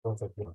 Perfectly.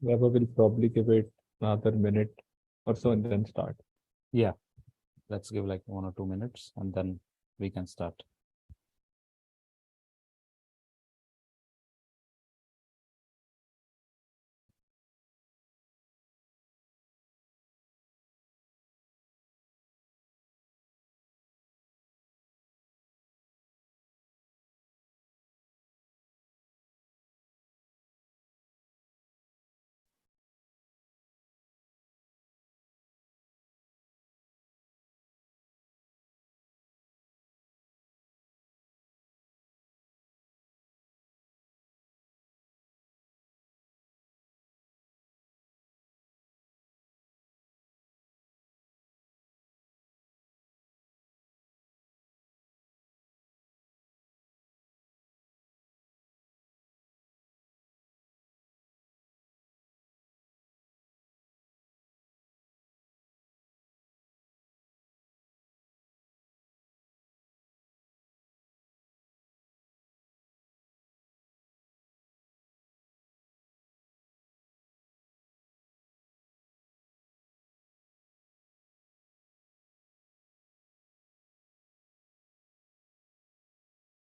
Vaibhav will probably give it another minute or so and then start. Yeah, let's give like 1 or 2 minutes and then we can start.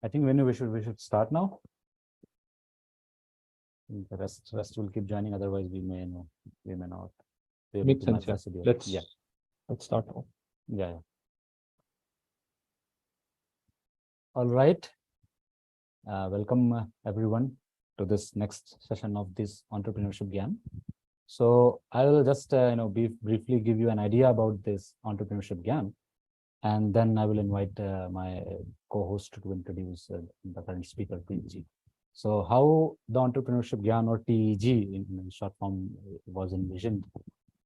I think Venu, we should start now. The rest will keep joining. Otherwise, we may not be able Makes to sense. match the schedule. Let's start now. Yeah. All right. Welcome everyone to this next session of this Entrepreneurship Gyan. So I will just briefly give you an idea about this Entrepreneurship Gyan, and then I will invite my co-host to introduce the current speaker, Preet Ji. So how the Entrepreneurship Gyan, or TEG in short form, was envisioned.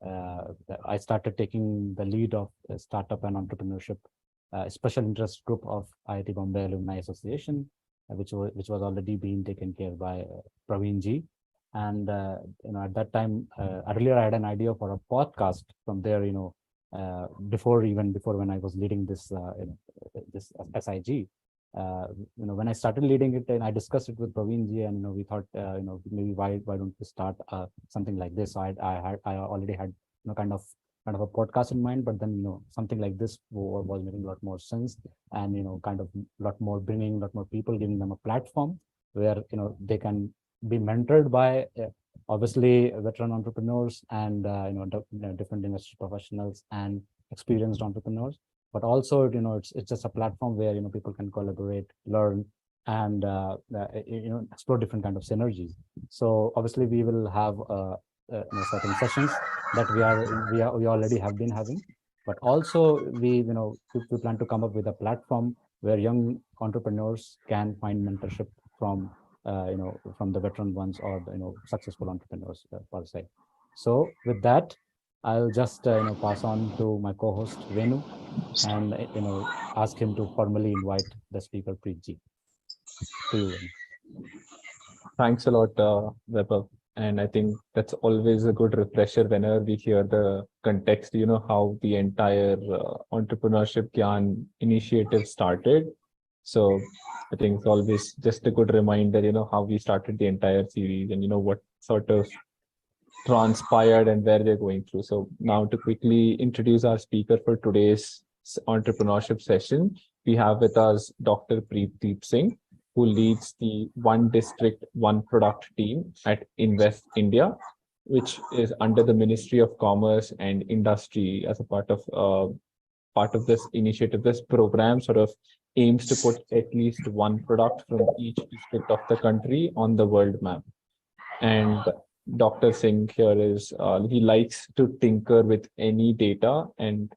I started taking the lead of a startup and entrepreneurship special interest group of IIT Bombay Alumni Association, which was already being taken care by Praveen Ji. And at that time, earlier I had an idea for a podcast. From there, before when I was leading this this SIG, when I started leading it, and I discussed it with Praveen Ji, and we thought, maybe why don't we start something like this? So I already had kind of a podcast in mind, but then something like this was making a lot more sense, and kind of bringing a lot more people, giving them a platform where they can be mentored by obviously veteran entrepreneurs and different industry professionals and experienced entrepreneurs, but also it's just a platform where people can collaborate, learn, and explore different kind of synergies. So obviously we will have certain sessions that we already have been having, but also we plan to come up with a platform where young entrepreneurs can find mentorship from from the veteran ones, or successful entrepreneurs per se. So with that, I'll just pass on to my co-host Venu, and ask him to formally invite the speaker Preet Ji. To you, Venu. Thanks a lot, Vaibhav. And I think that's always a good refresher whenever we hear the context, how the entire Entrepreneurship Gyan initiative started. So I think it's always just a good reminder, how we started the entire series and, what sort of transpired and where they're going through. So now to quickly introduce our speaker for today's entrepreneurship session, we have with us Dr. Preet Deep Singh, who leads the One District, One Product team at Invest India, which is under the Ministry of Commerce and Industry as a part of this initiative. This program sort of aims to put at least one product from each district of the country on the world map. And Dr. Singh here is he likes to tinker with any data, and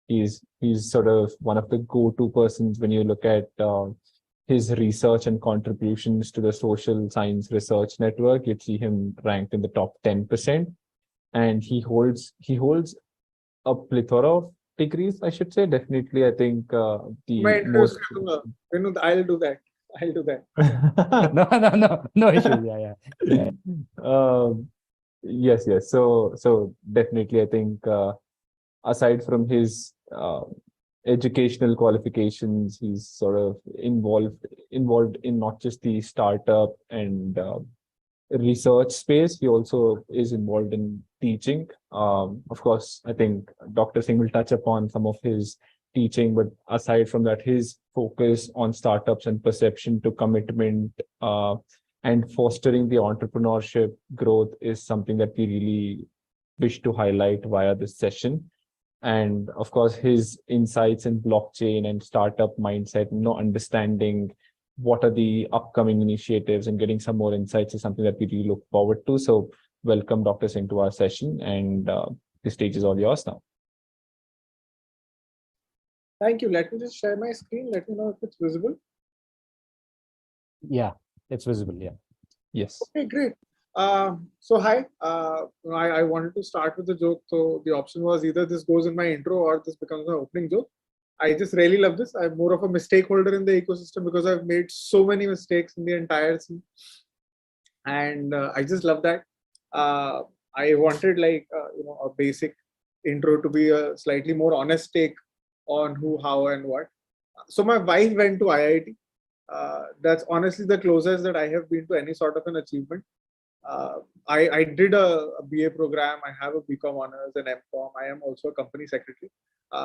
he's sort of one of the go-to persons when you look at his research and contributions to the social science research network. You'd see him ranked in the top 10%, and he holds a plethora of degrees, I should say. Definitely, I think the most. Venu, I'll do that. No issue. Yeah. Yes. So definitely, I think aside from his educational qualifications, he's sort of involved in not just the startup and research space. He also is involved in teaching. Of course, I think Dr. Singh will touch upon some of his teaching, but aside from that, his focus on startups and perception to commitment and fostering the entrepreneurship growth is something that we really wish to highlight via this session. And of course, his insights in blockchain and startup mindset, understanding what are the upcoming initiatives and getting some more insights is something that we really look forward to. So welcome, Dr. Singh, to our session, and the stage is all yours now. Thank you. Let me just share my screen. Let me know if it's visible. Yeah, it's visible. Yeah. Yes. Okay, great. So hi. I wanted to start with a joke. So the option was either this goes in my intro or this becomes my opening joke. I just really love this. I'm more of a mistake holder in the ecosystem because I've made so many mistakes in the entire scene, and I just love that. I wanted a basic intro to be a slightly more honest take on who, how, and what. So my wife went to IIT. That's honestly the closest that I have been to any sort of an achievement. I did a BA program. I have a BCom honors and MCom. I am also a company secretary.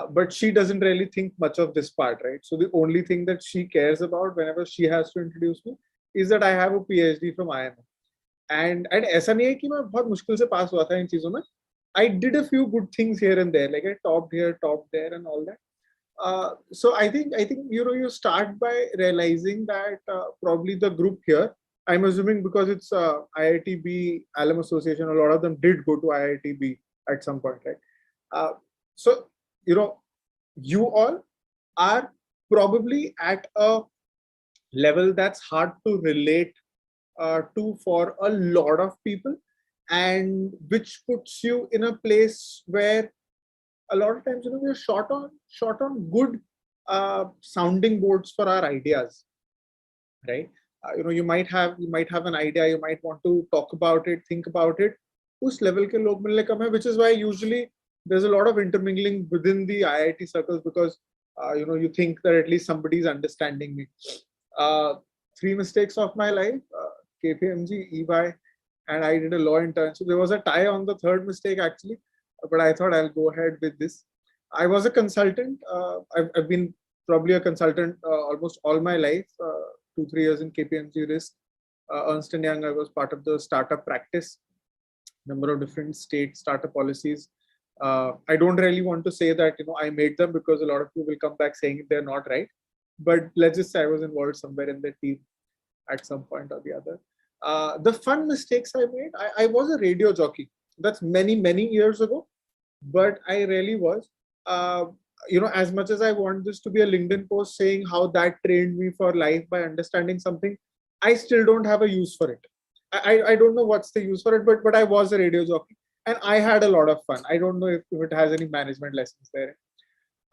But she doesn't really think much of this part, right? So the only thing that she cares about whenever she has to introduce me is that I have a PhD from IIM. And ऐसा नहीं है कि मैं बहुत मुश्किल से पास हुआ था इन चीजों में. I did a few good things here and there, like I topped here, topped there, and all that. So I think you start by realizing that probably the group here, I'm assuming because it's IITB Alum Association, a lot of them did go to IITB at some point, right? So you all are probably at a level that's hard to relate to for a lot of people, and which puts you in a place where a lot of times we're short on good sounding boards for our ideas, right? You might have an idea, you might want to talk about it, think about it. Us level ke log milne kam hai, which is why usually there's a lot of intermingling within the IIT circles, because you think that at least somebody is understanding me. 3 mistakes of my life: KPMG, EY, and I did a law internship. There was a tie on the third mistake actually, but I thought I'll go ahead with this. I was a consultant. I've been probably a consultant almost all my life. 2-3 years in KPMG Risk. Ernst & Young, I was part of the startup practice. Number of different state startup policies. I don't really want to say that I made them, because a lot of people will come back saying they're not right. But let's just say I was involved somewhere in the team at some point or the other. The fun mistakes I made, I was a radio jockey. That's many years ago, but I really was. As much as I want this to be a LinkedIn post saying how that trained me for life by understanding something, I still don't have a use for it. I don't know what's the use for it, but I was a radio jockey and I had a lot of fun. I don't know if it has any management lessons there.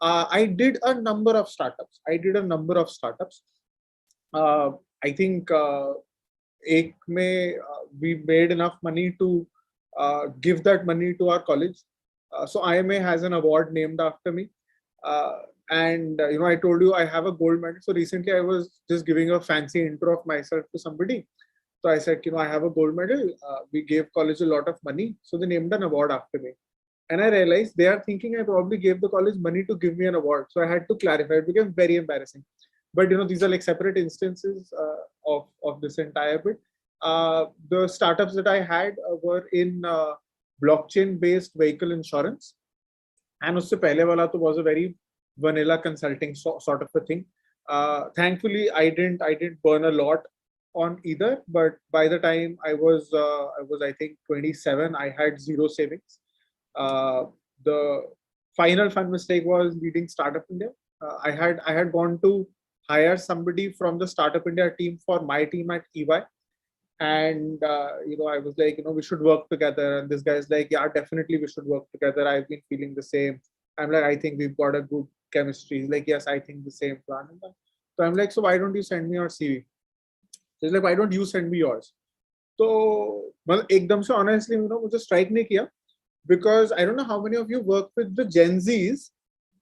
I did a number of startups. I think एक में we made enough money to give that money to our college. So IMA has an award named after me. And I told you I have a gold medal. So recently I was just giving a fancy intro of myself to somebody. So I said, I have a gold medal. We gave college a lot of money. So they named an award after me. And I realized they are thinking I probably gave the college money to give me an award. So I had to clarify. It became very embarrassing. But these are like separate instances of this entire bit. The startups that I had were in blockchain-based vehicle insurance. And usse pehle wala to was a very vanilla consulting sort of a thing. Thankfully, I didn't burn a lot on either. But by the time I was I think 27, I had zero savings. The final fun mistake was leading Startup India. I had gone to hire somebody from the Startup India team for my team at EY. And I was like, we should work together. And this guy's like, yeah, definitely we should work together. I've been feeling the same. I'm like, I think we've got a good chemistry. He's like, yes, I think the same plan. So I'm like, so why don't you send me your CV? He's like, why don't you send me yours? So ekdam se honestly, mujhe strike nahi kiya, because I don't know how many of you work with the Gen Zs,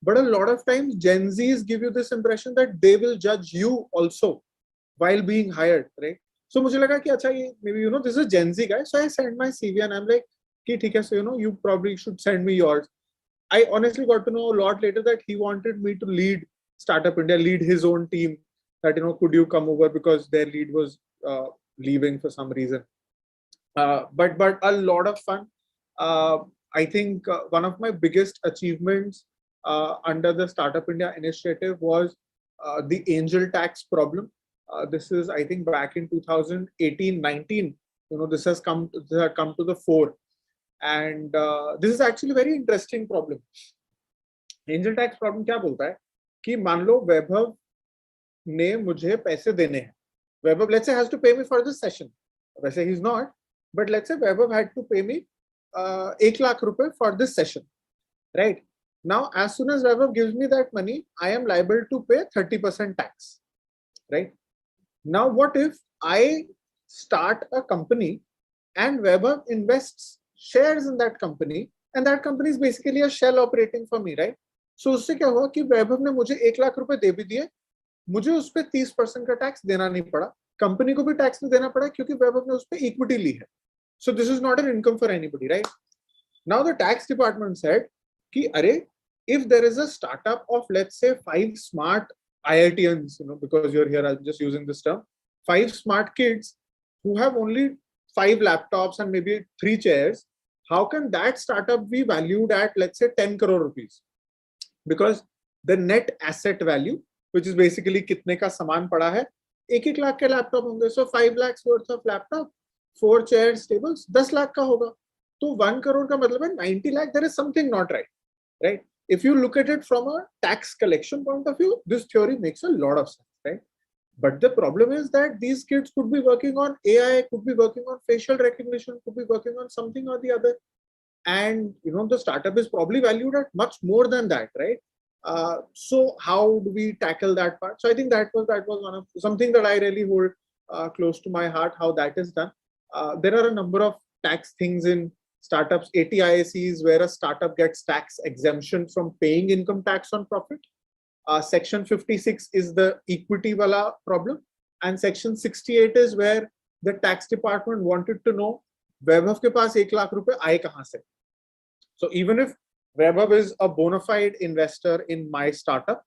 but a lot of times Gen Zs give you this impression that they will judge you also while being hired, right? So mujhe laga ki acha, maybe this is a Gen Z guy. So I sent my CV and I'm like, ki theek hai, so you probably should send me yours. I honestly got to know a lot later that he wanted me to lead Startup India, lead his own team. That could you come over, because their lead was leaving for some reason. But a lot of fun. I think one of my biggest achievements under the Startup India initiative was the angel tax problem. This is, I think, back in 2018-19. This has come to the fore, and this is actually a very interesting problem. Angel tax problem क्या बोलता है कि मान लो वैभव ने मुझे पैसे देने हैं. Vaibhav, let's say, has to pay me for this session. वैसे he's not, but let's say Vaibhav had to pay me 1 lakh rupees for this session, right? Now, as soon as Vaibhav gives me that money, I am liable to pay 30% tax, right? Now, what if I start a company and Vaibhav invests shares in that company, and that company is basically a shell operating for me, right? So उससे क्या हुआ कि वैभव ने मुझे 1 लाख रुपए दे भी दिए, मुझे उस पे 30% का टैक्स देना नहीं पड़ा, कंपनी को भी टैक्स नहीं देना पड़ा क्योंकि वैभव ने उस पे इक्विटी ली है. So this is not an income for anybody, right? Now the tax department said कि अरे, if there is a startup of, let's say, 5 smart IITians, because you're here, I'm just using this term, 5 smart kids who have only 5 laptops and maybe 3 chairs, how can that startup be valued at, let's say, 10 crore rupees? Because the net asset value, which is basically कितने का सामान पड़ा है, 1-1 लाख के laptop होंगे. So 5 lakhs worth of laptop, 4 chairs, tables, 10 lakh का होगा. तो 1 crore का मतलब है 90 lakh. There is something not right, right? If you look at it from a tax collection point of view, this theory makes a lot of sense, right? But the problem is that these kids could be working on AI, could be working on facial recognition, could be working on something or the other. And the startup is probably valued at much more than that, right? So how do we tackle that part? So I think that was one of something that I really hold close to my heart, how that is done. There are a number of tax things in startups, 80 IACs, where a startup gets tax exemption from paying income tax on profit. Section 56 is the equity wala problem, and section 68 is where the tax department wanted to know Vaibhav ke paas 1 lakh rupe aaye kahan se. So even if Vaibhav is a bona fide investor in my startup,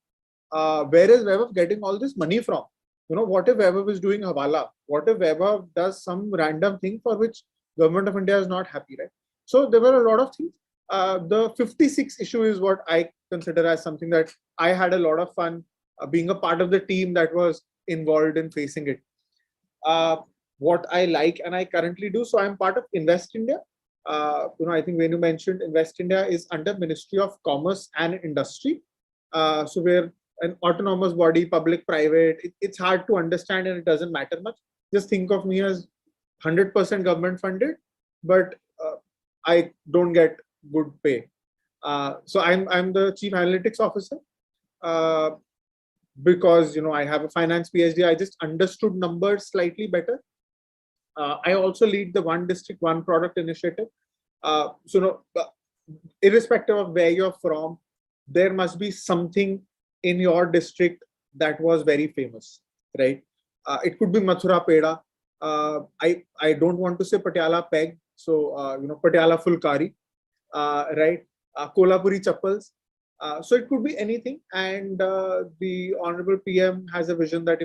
where is Vaibhav getting all this money from? What if Vaibhav is doing hawala? What if Vaibhav does some random thing for which government of India is not happy, right? So there were a lot of things. The 56 issue is what I consider as something that I had a lot of fun being a part of the team that was involved in facing it. What I like and I currently do, so I'm part of Invest India. I think Venu mentioned Invest India is under Ministry of Commerce and Industry. So we're an autonomous body, public, private. It's hard to understand and it doesn't matter much. Just think of me as 100% government funded, but I don't get good pay. So I'm the Chief Analytics Officer because I have a finance PhD. I just understood numbers slightly better. I also lead the One District, One Product initiative. Irrespective of where you're from, there must be something in your district that was very famous, right? It could be Mathura Peda. I don't want to say Patiala Peg, so Patiala Fulkari, right? Kolhapuri Chappals. So it could be anything, and the Honorable PM has a vision that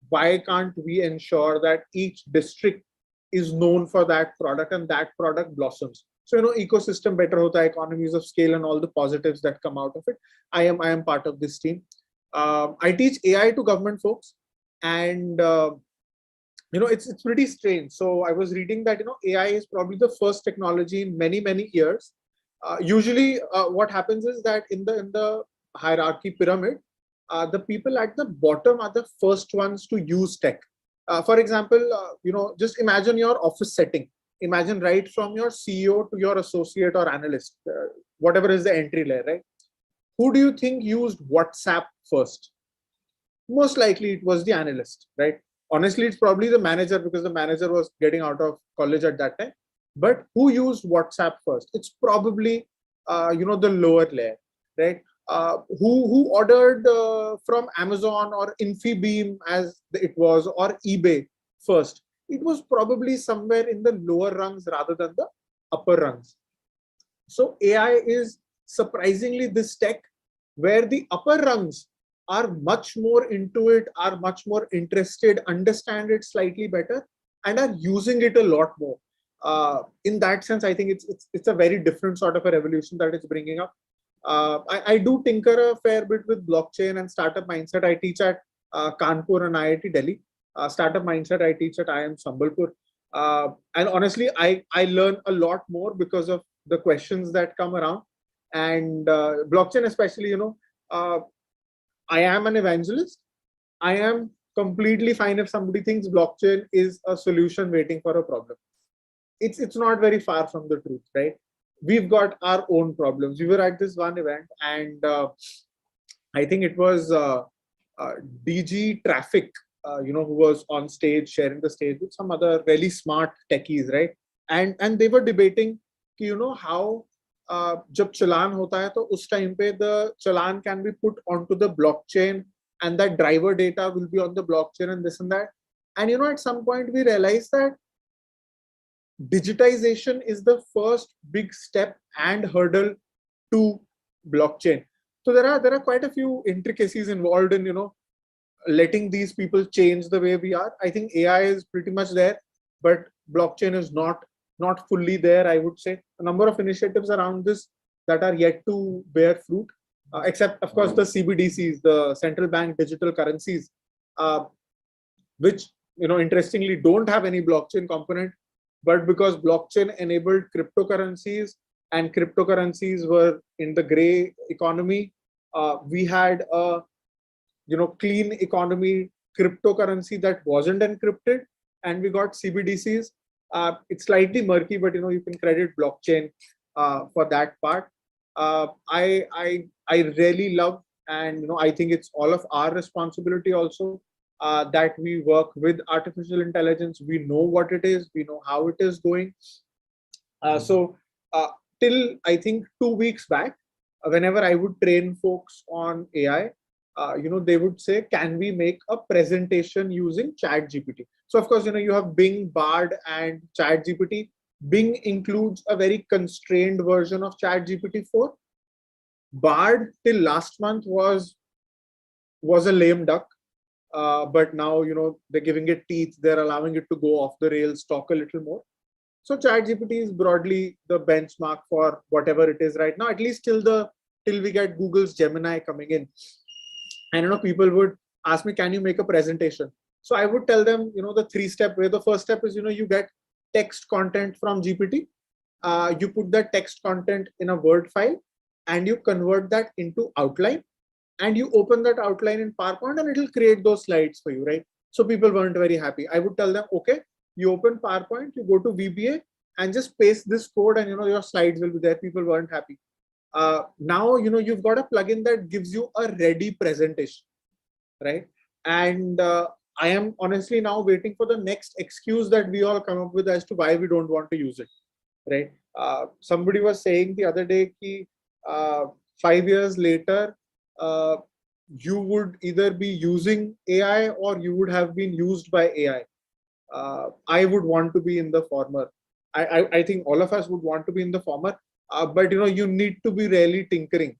why can't we ensure that each district is known for that product and that product blossoms. So ecosystem better hota, economies of scale and all the positives that come out of it. I am part of this team. I teach AI to government folks, and it's pretty strange. So I was reading that AI is probably the first technology in many years. Usually what happens is that in the hierarchy pyramid, the people at the bottom are the first ones to use tech. For example, just imagine your office setting. Imagine right from your CEO to your associate or analyst, whatever is the entry layer, right? Who do you think used WhatsApp first? Most likely it was the analyst, right? Honestly, it's probably the manager, because the manager was getting out of college at that time. But who used WhatsApp first? It's probably the lower layer, right? Who ordered from Amazon or Infibeam as it was, or eBay first? It was probably somewhere in the lower rungs rather than the upper rungs. So AI is surprisingly this tech where the upper rungs are much more into it, are much more interested, understand it slightly better, and are using it a lot more. In that sense, I think it's a very different sort of a revolution that it's bringing up. I do tinker a fair bit with blockchain and startup mindset. I teach at Kanpur and IIT Delhi. Startup mindset I teach at IIM Sambalpur. And honestly, I learn a lot more because of the questions that come around. And blockchain especially, I am an evangelist. I am completely fine if somebody thinks blockchain is a solution waiting for a problem. It's not very far from the truth, right? We've got our own problems. We were at this one event, and I think it was DG Traffic, who was on stage, sharing the stage with some other really smart techies, right? And they were debating, how जब चालान होता है तो उस time पे the challan can be put onto the blockchain, and that driver data will be on the blockchain and this and that. And at some point we realized that digitization is the first big step and hurdle to blockchain. So there are quite a few intricacies involved in letting these people change the way we are. I think AI is pretty much there, but blockchain is not fully there, I would say. A number of initiatives around this that are yet to bear fruit, except of course the CBDCs, the central bank digital currencies, which interestingly don't have any blockchain component. But because blockchain enabled cryptocurrencies and cryptocurrencies were in the gray economy, we had a clean economy cryptocurrency that wasn't encrypted, and we got CBDCs. It's slightly murky, but you can credit blockchain for that part. I really love, and I think it's all of our responsibility also, that we work with artificial intelligence. We know what it is, we know how it is going. So till I think 2 weeks back, whenever I would train folks on AI, they would say, can we make a presentation using ChatGPT? So of course, you have Bing, Bard, and ChatGPT. Bing includes a very constrained version of ChatGPT 4. Bard till last month was a lame duck. But now, they're giving it teeth. They're allowing it to go off the rails, talk a little more. So ChatGPT is broadly the benchmark for whatever it is right now, at least till we get Google's Gemini coming in. And people would ask me, can you make a presentation? So I would tell them, the 3-step way. The first step is, you get text content from GPT. You put that text content in a Word file, and you convert that into outline, and you open that outline in PowerPoint, and it'll create those slides for you, right? So people weren't very happy. I would tell them, okay, you open PowerPoint, you go to VBA, and just paste this code, and your slides will be there. People weren't happy. Now you've got a plugin that gives you a ready presentation, right? And I am honestly now waiting for the next excuse that we all come up with as to why we don't want to use it, right? Somebody was saying the other day ki 5 years later, you would either be using AI or you would have been used by AI. I would want to be in the former. I think all of us would want to be in the former, but you need to be really tinkering.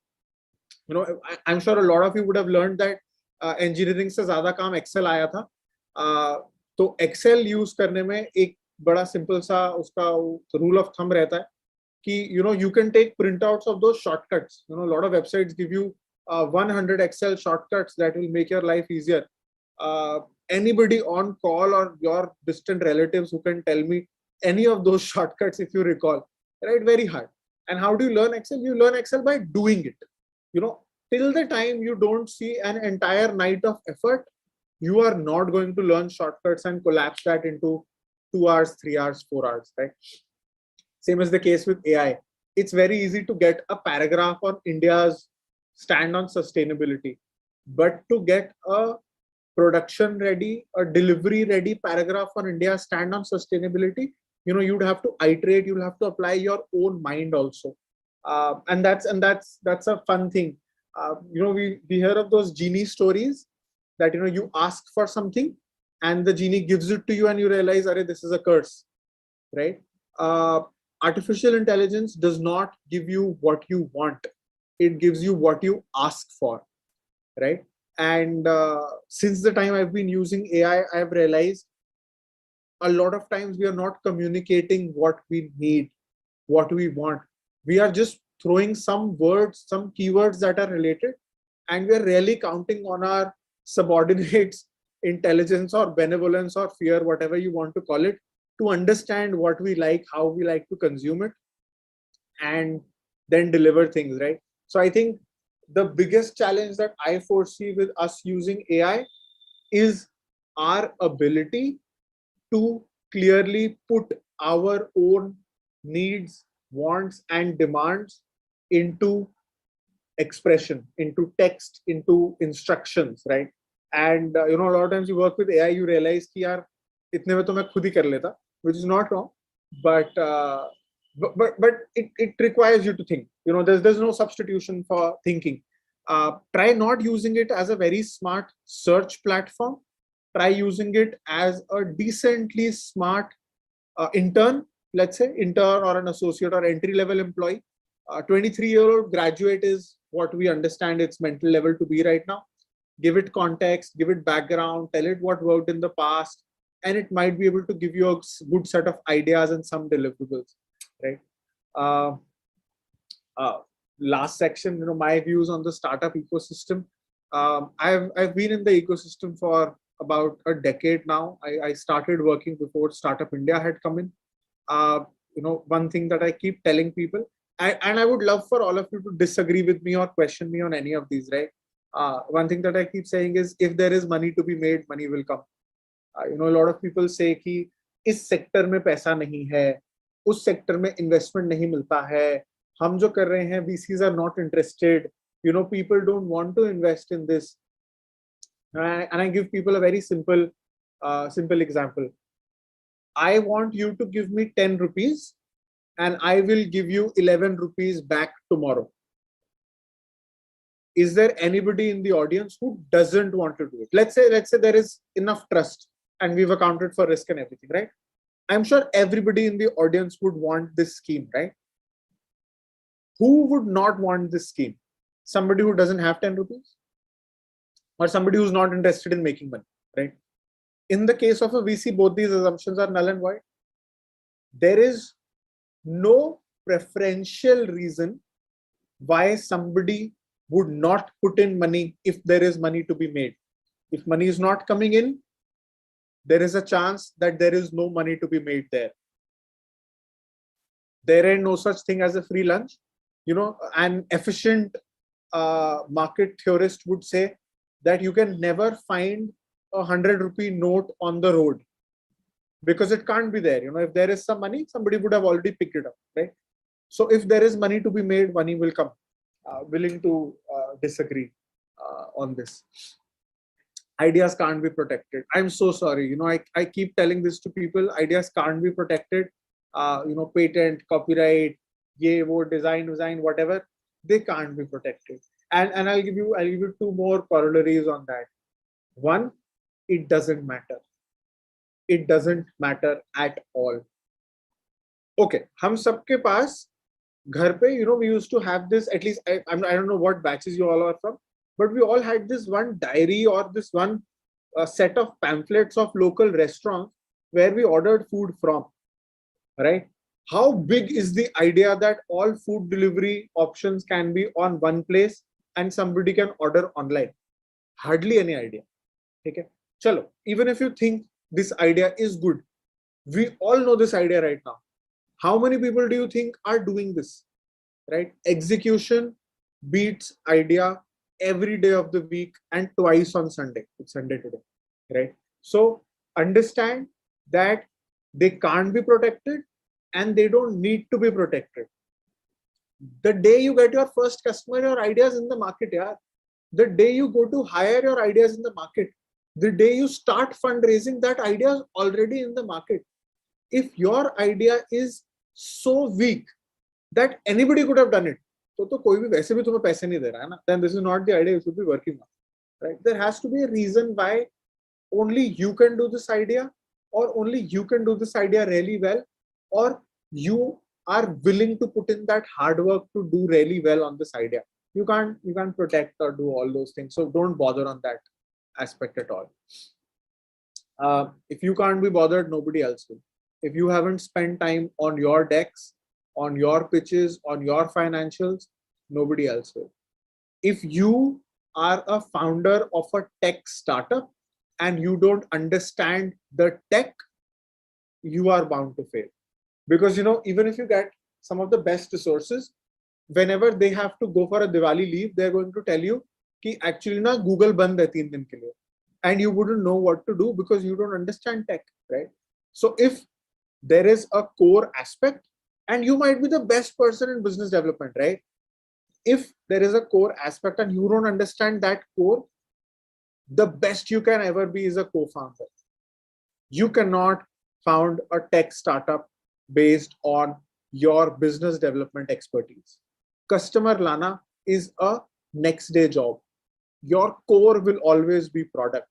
I'm sure a lot of you would have learned that engineering से ज़्यादा काम Excel आया था. तो Excel use करने में एक बड़ा simple सा उसका rule of thumb रहता है कि you can take printouts of those shortcuts. A lot of websites give you 100 Excel shortcuts that will make your life easier. Anybody on call or your distant relatives who can tell me any of those shortcuts if you recall, right? Very hard. And how do you learn Excel? You learn Excel by doing it. Till the time you don't see an entire night of effort, you are not going to learn shortcuts and collapse that into 2 hours, 3 hours, 4 hours, right? Same is the case with AI. It's very easy to get a paragraph on India's stand on sustainability, but to get a production ready, a delivery ready paragraph on India's stand on sustainability, you'd have to iterate, you'll have to apply your own mind also. And that's a fun thing. We hear of those genie stories that you ask for something and the genie gives it to you and you realize, "Arey, this is a curse," right? Artificial intelligence does not give you what you want; it gives you what you ask for, right? And since the time I've been using AI, I've realized a lot of times we are not communicating what we need, what we want. We are just throwing some words, some keywords that are related, and we are really counting on our subordinates' intelligence or benevolence or fear, whatever you want to call it, to understand what we like, how we like to consume it, and then deliver things, right? So I think the biggest challenge that I foresee with us using AI is our ability to clearly put our own needs, wants, and demands into expression, into text, into instructions, right? And a lot of times you work with AI, you realize कि यार इतने में तो मैं खुद ही कर लेता, which is not wrong, but it requires you to think. There's no substitution for thinking. Try not using it as a very smart search platform. Try using it as a decently smart intern, let's say intern or an associate or entry level employee. 23-year-old graduate is what we understand its mental level to be right now. Give it context, give it background, tell it what worked in the past, and it might be able to give you a good set of ideas and some deliverables, right? Last section, my views on the startup ecosystem. I've been in the ecosystem for about a decade now. I started working before Startup India had come in. One thing that I keep telling people, and I would love for all of you to disagree with me or question me on any of these, right? One thing that I keep saying is, if there is money to be made, money will come. A lot of people say कि इस sector में पैसा नहीं है, उस sector में investment नहीं मिलता है, हम जो कर रहे हैं VCs are not interested, people don't want to invest in this. And I give people a very simple example. I want you to give me 10 rupees and I will give you 11 rupees back tomorrow. Is there anybody in the audience who doesn't want to do it? Let's say there is enough trust and we've accounted for risk and everything, right? I'm sure everybody in the audience would want this scheme, right? Who would not want this scheme? Somebody who doesn't have 10 rupees? Or somebody who's not interested in making money, right? In the case of a VC, both these assumptions are null and void. There is no preferential reason why somebody would not put in money if there is money to be made. If money is not coming in, there is a chance that there is no money to be made there. There ain't no such thing as a free lunch. An efficient market theorist would say that you can never find a 100-rupee note on the road because it can't be there. If there is some money, somebody would have already picked it up, right? So if there is money to be made, money will come. Willing to disagree on this. Ideas can't be protected. I'm so sorry. I keep telling this to people. Ideas can't be protected. Patent, copyright, design, whatever, they can't be protected. And I'll give you two more corollaries on that. One, it doesn't matter. It doesn't matter at all. Okay, हम सबके पास घर पे, we used to have this, at least I don't know what batches you all are from, but we all had this one diary or this one set of pamphlets of local restaurants where we ordered food from, right? How big is the idea that all food delivery options can be on one place and somebody can order online? Hardly any idea. Okay, chalo, even if you think this idea is good, we all know this idea right now. How many people do you think are doing this? Right? Execution beats idea every day of the week and twice on Sunday. It's Sunday today, right? So understand that they can't be protected and they don't need to be protected. The day you get your first customer, your ideas in the market, yeah. The day you go to hire your ideas in the market, the day you start fundraising, that idea is already in the market. If your idea is so weak that anybody could have done it, तो कोई भी वैसे भी तुम्हें पैसे नहीं दे रहा है ना, then this is not the idea you should be working on, right? There has to be a reason why only you can do this idea, or only you can do this idea really well, or you are willing to put in that hard work to do really well on this idea. You can't protect or do all those things, so don't bother on that aspect at all. If you can't be bothered, nobody else will. If you haven't spent time on your decks, on your pitches, on your financials, nobody else will. If you are a founder of a tech startup and you don't understand the tech, you are bound to fail. Because even if you get some of the best resources, whenever they have to go for a Diwali leave, they're going to tell you कि actually na Google बंद है 3 दिन के लिए, and you wouldn't know what to do because you don't understand tech, right? So if there is a core aspect, and you might be the best person in business development, right? If there is a core aspect and you don't understand that core, the best you can ever be is a co-founder. You cannot found a tech startup based on your business development expertise. Customer lana is a next day job. Your core will always be product.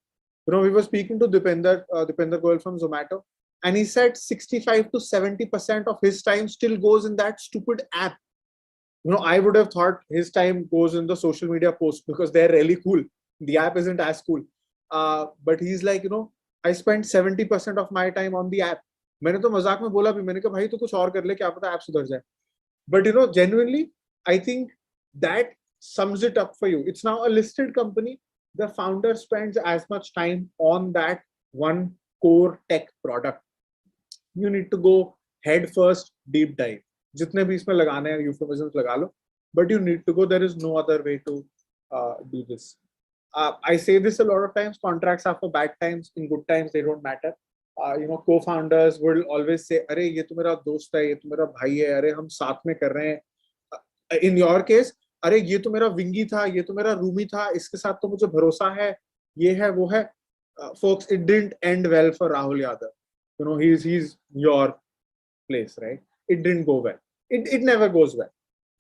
We were speaking to Dipender Goyal from Zomato, and he said 65 to 70% of his time still goes in that stupid app. I would have thought his time goes in the social media posts because they're really cool. The app isn't as cool. But he's like, I spent 70% of my time on the app. मैंने तो मजाक में बोला भी, मैंने कहा भाई तू कुछ और कर ले, क्या पता ऐप सुधर जाए. But genuinely, I think that sums it up for you. It's now a listed company. The founder spends as much time on that one core tech product. You need to go head first, deep dive. जितने भी इसमें लगाने हैं euphemisms लगा लो, but you need to go. There is no other way to do this. I say this a lot of times. Contracts are for bad times. In good times, they don't matter. Co-founders will always say, "अरे ये तो मेरा दोस्त है, ये तो मेरा भाई है, अरे हम साथ में कर रहे हैं." In your case, अरे ये तो मेरा विंगी था, ये तो मेरा रूमी था, इसके साथ तो मुझे भरोसा है, ये है वो है. Folks, it didn't end well for Rahul Yadav. He's your place, right? It didn't go well. It never goes well.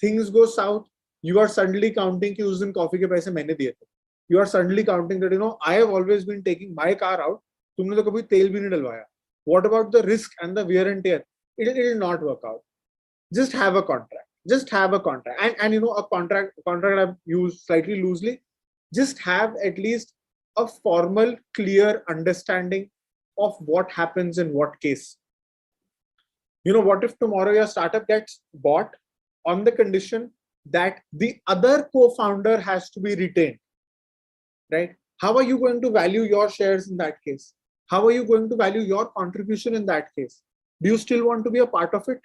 Things go south. You are suddenly counting कि उस दिन कॉफी के पैसे मैंने दिए थे. You are suddenly counting that I have always been taking my car out. तुमने तो कभी तेल भी नहीं डलवाया. What about the risk and the wear and tear? It will not work out. Just have a contract. Just have a contract. And a contract I've used slightly loosely. Just have at least a formal, clear understanding of what happens in what case. What if tomorrow your startup gets bought on the condition that the other co-founder has to be retained, right? How are you going to value your shares in that case? How are you going to value your contribution in that case? Do you still want to be a part of it,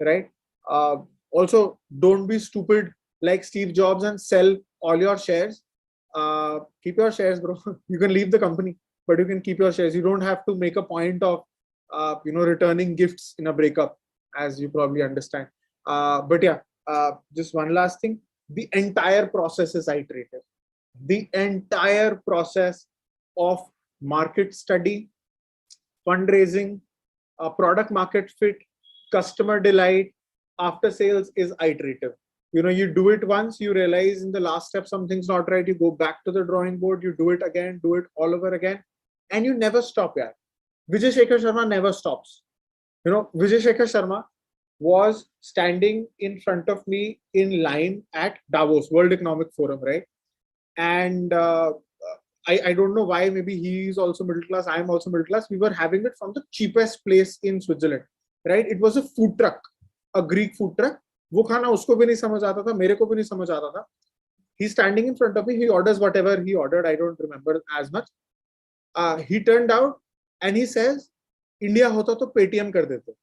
right? Also, don't be stupid like Steve Jobs and sell all your shares. Keep your shares, bro. You can leave the company, but you can keep your shares. You don't have to make a point of returning gifts in a breakup, as you probably understand. But yeah, just one last thing. The entire process is iterative. The entire process of market study, fundraising, product market fit, customer delight, after sales is iterative. You do it once, you realize in the last step something's not right, you go back to the drawing board, you do it again, do it all over again, and you never stop. Yeah, Vijay Shekhar Sharma never stops. Vijay Shekhar Sharma was standing in front of me in line at Davos, World Economic Forum, right? And I don't know why, maybe he is also middle class, I am also middle class. We were having it from the cheapest place in Switzerland, right? It was a food truck, a Greek food truck. वो खाना उसको भी नहीं समझ आता था, मेरे को भी नहीं समझ आता था. He's standing in front of me, he orders whatever he ordered, I don't remember as much. He turned out and he says, India hota to Paytm kar dete.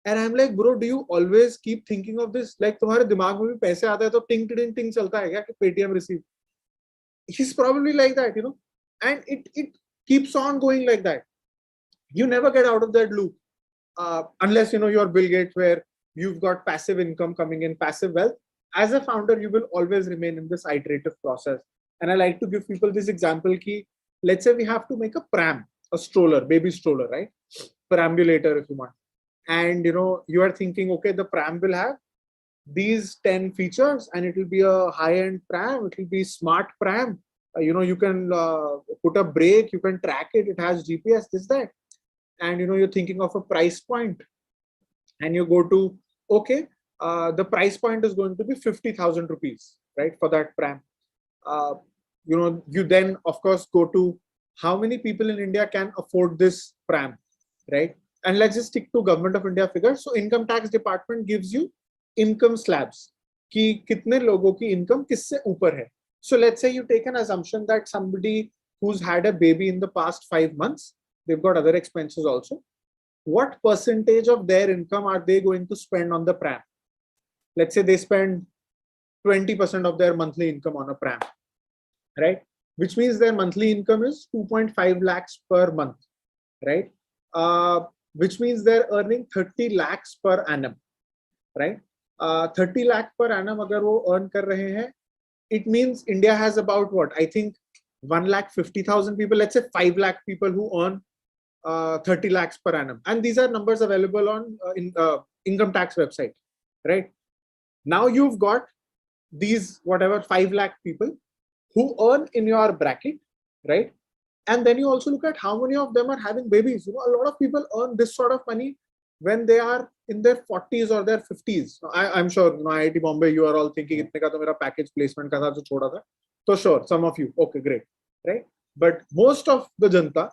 And I'm like, bro, do you always keep thinking of this? Like, तुम्हारे दिमाग में भी पैसे आते हैं तो ting ting ting चलता है क्या कि Paytm receive? He's probably like that, and it keeps on going like that. You never get out of that loop unless you're Bill Gates, where you've got passive income coming in, passive wealth. As a founder, you will always remain in this iterative process. And I like to give people this example ki, let's say we have to make a pram, a stroller, baby stroller, right? Perambulator, if you want. And you are thinking, okay, the pram will have these 10 features and it will be a high-end pram, it will be smart pram. You can put a brake, you can track it, it has GPS, this, that. And you're thinking of a price point. And you go to, okay, the price point is going to be 50,000 rupees, right, for that pram. You then, of course, go to how many people in India can afford this pram, right? And let's just stick to Government of India figures. So Income Tax Department gives you income slabs. कि कितने लोगों की income किससे ऊपर है. So let's say you take an assumption that somebody who's had a baby in the past 5 months, they've got other expenses also. What percentage of their income are they going to spend on the pram? Let's say they spend 20% of their monthly income on a pram, right? Which means their monthly income is 2.5 lakhs per month, right? Which means they're earning 30 lakhs per annum, right? 30 lakh per annum agar wo earn kar rahe hain, it means India has about what? I think 1,50,000 people, let's say 5 lakh people who earn 30 lakhs per annum. And these are numbers available on income tax website, right? Now you've got these, whatever, 5 lakh people who earn in your bracket, right? And then you also look at how many of them are having babies. A lot of people earn this sort of money when they are in their 40s or their 50s. I'm sure, IIT Bombay, you are all thinking, itne ka to mera package placement ka tha, jo choda tha. So sure, some of you, okay, great, right? But most of the janta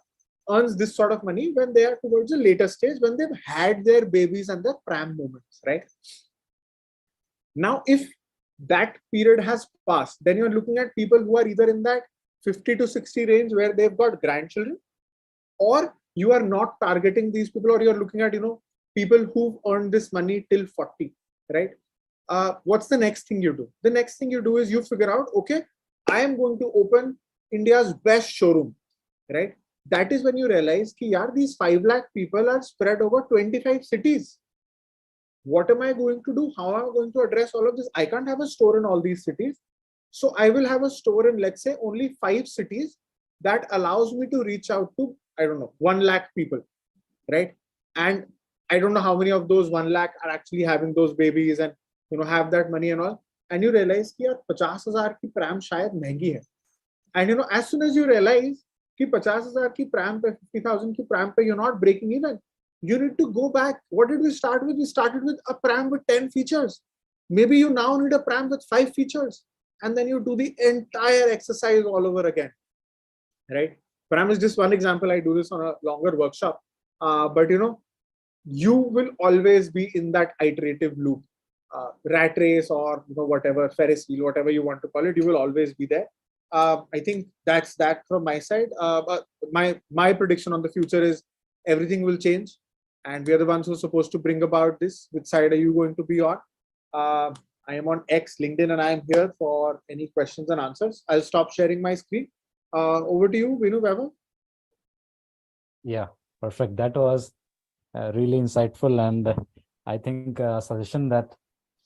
earns this sort of money when they are towards the later stage, when they've had their babies and their pram moments, right? Now, if that period has passed, then you're looking at people who are either in that 50 to 60 range where they've got grandchildren, or you are not targeting these people, or you're looking at, people who've earned this money till 40, right? What's the next thing you do? The next thing you do is you figure out, okay, I am going to open India's best showroom, right? That is when you realize ki, yaar, these 5 lakh people are spread over 25 cities. What am I going to do? How am I going to address all of this? I can't have a store in all these cities. So I will have a store in, let's say, only 5 cities that allows me to reach out to, I don't know, 1 lakh people, right? And I don't know how many of those 1 lakh are actually having those babies and, have that money and all. And you realize ki, yaar, 50,000 ki pram shayad mehengi hai. And, as soon as you realize ki 50,000 ki pram pe, 50,000 ki pram pe, you're not breaking even. You need to go back. What did we start with? We started with a pram with 10 features. Maybe you now need a pram with 5 features. And then you do the entire exercise all over again, right? Pram is just one example. I do this on a longer workshop. But, you will always be in that iterative loop. Rat race or, whatever, Ferris wheel, whatever you want to call it, you will always be there. I think that's that from my side. But my prediction on the future is everything will change. And we are the ones who are supposed to bring about this. Which side are you going to be on? I am on X, LinkedIn, and I am here for any questions and answers. I'll stop sharing my screen. Over to you, Venu, Vaibhav. Yeah, perfect. That was really insightful. And I think a suggestion that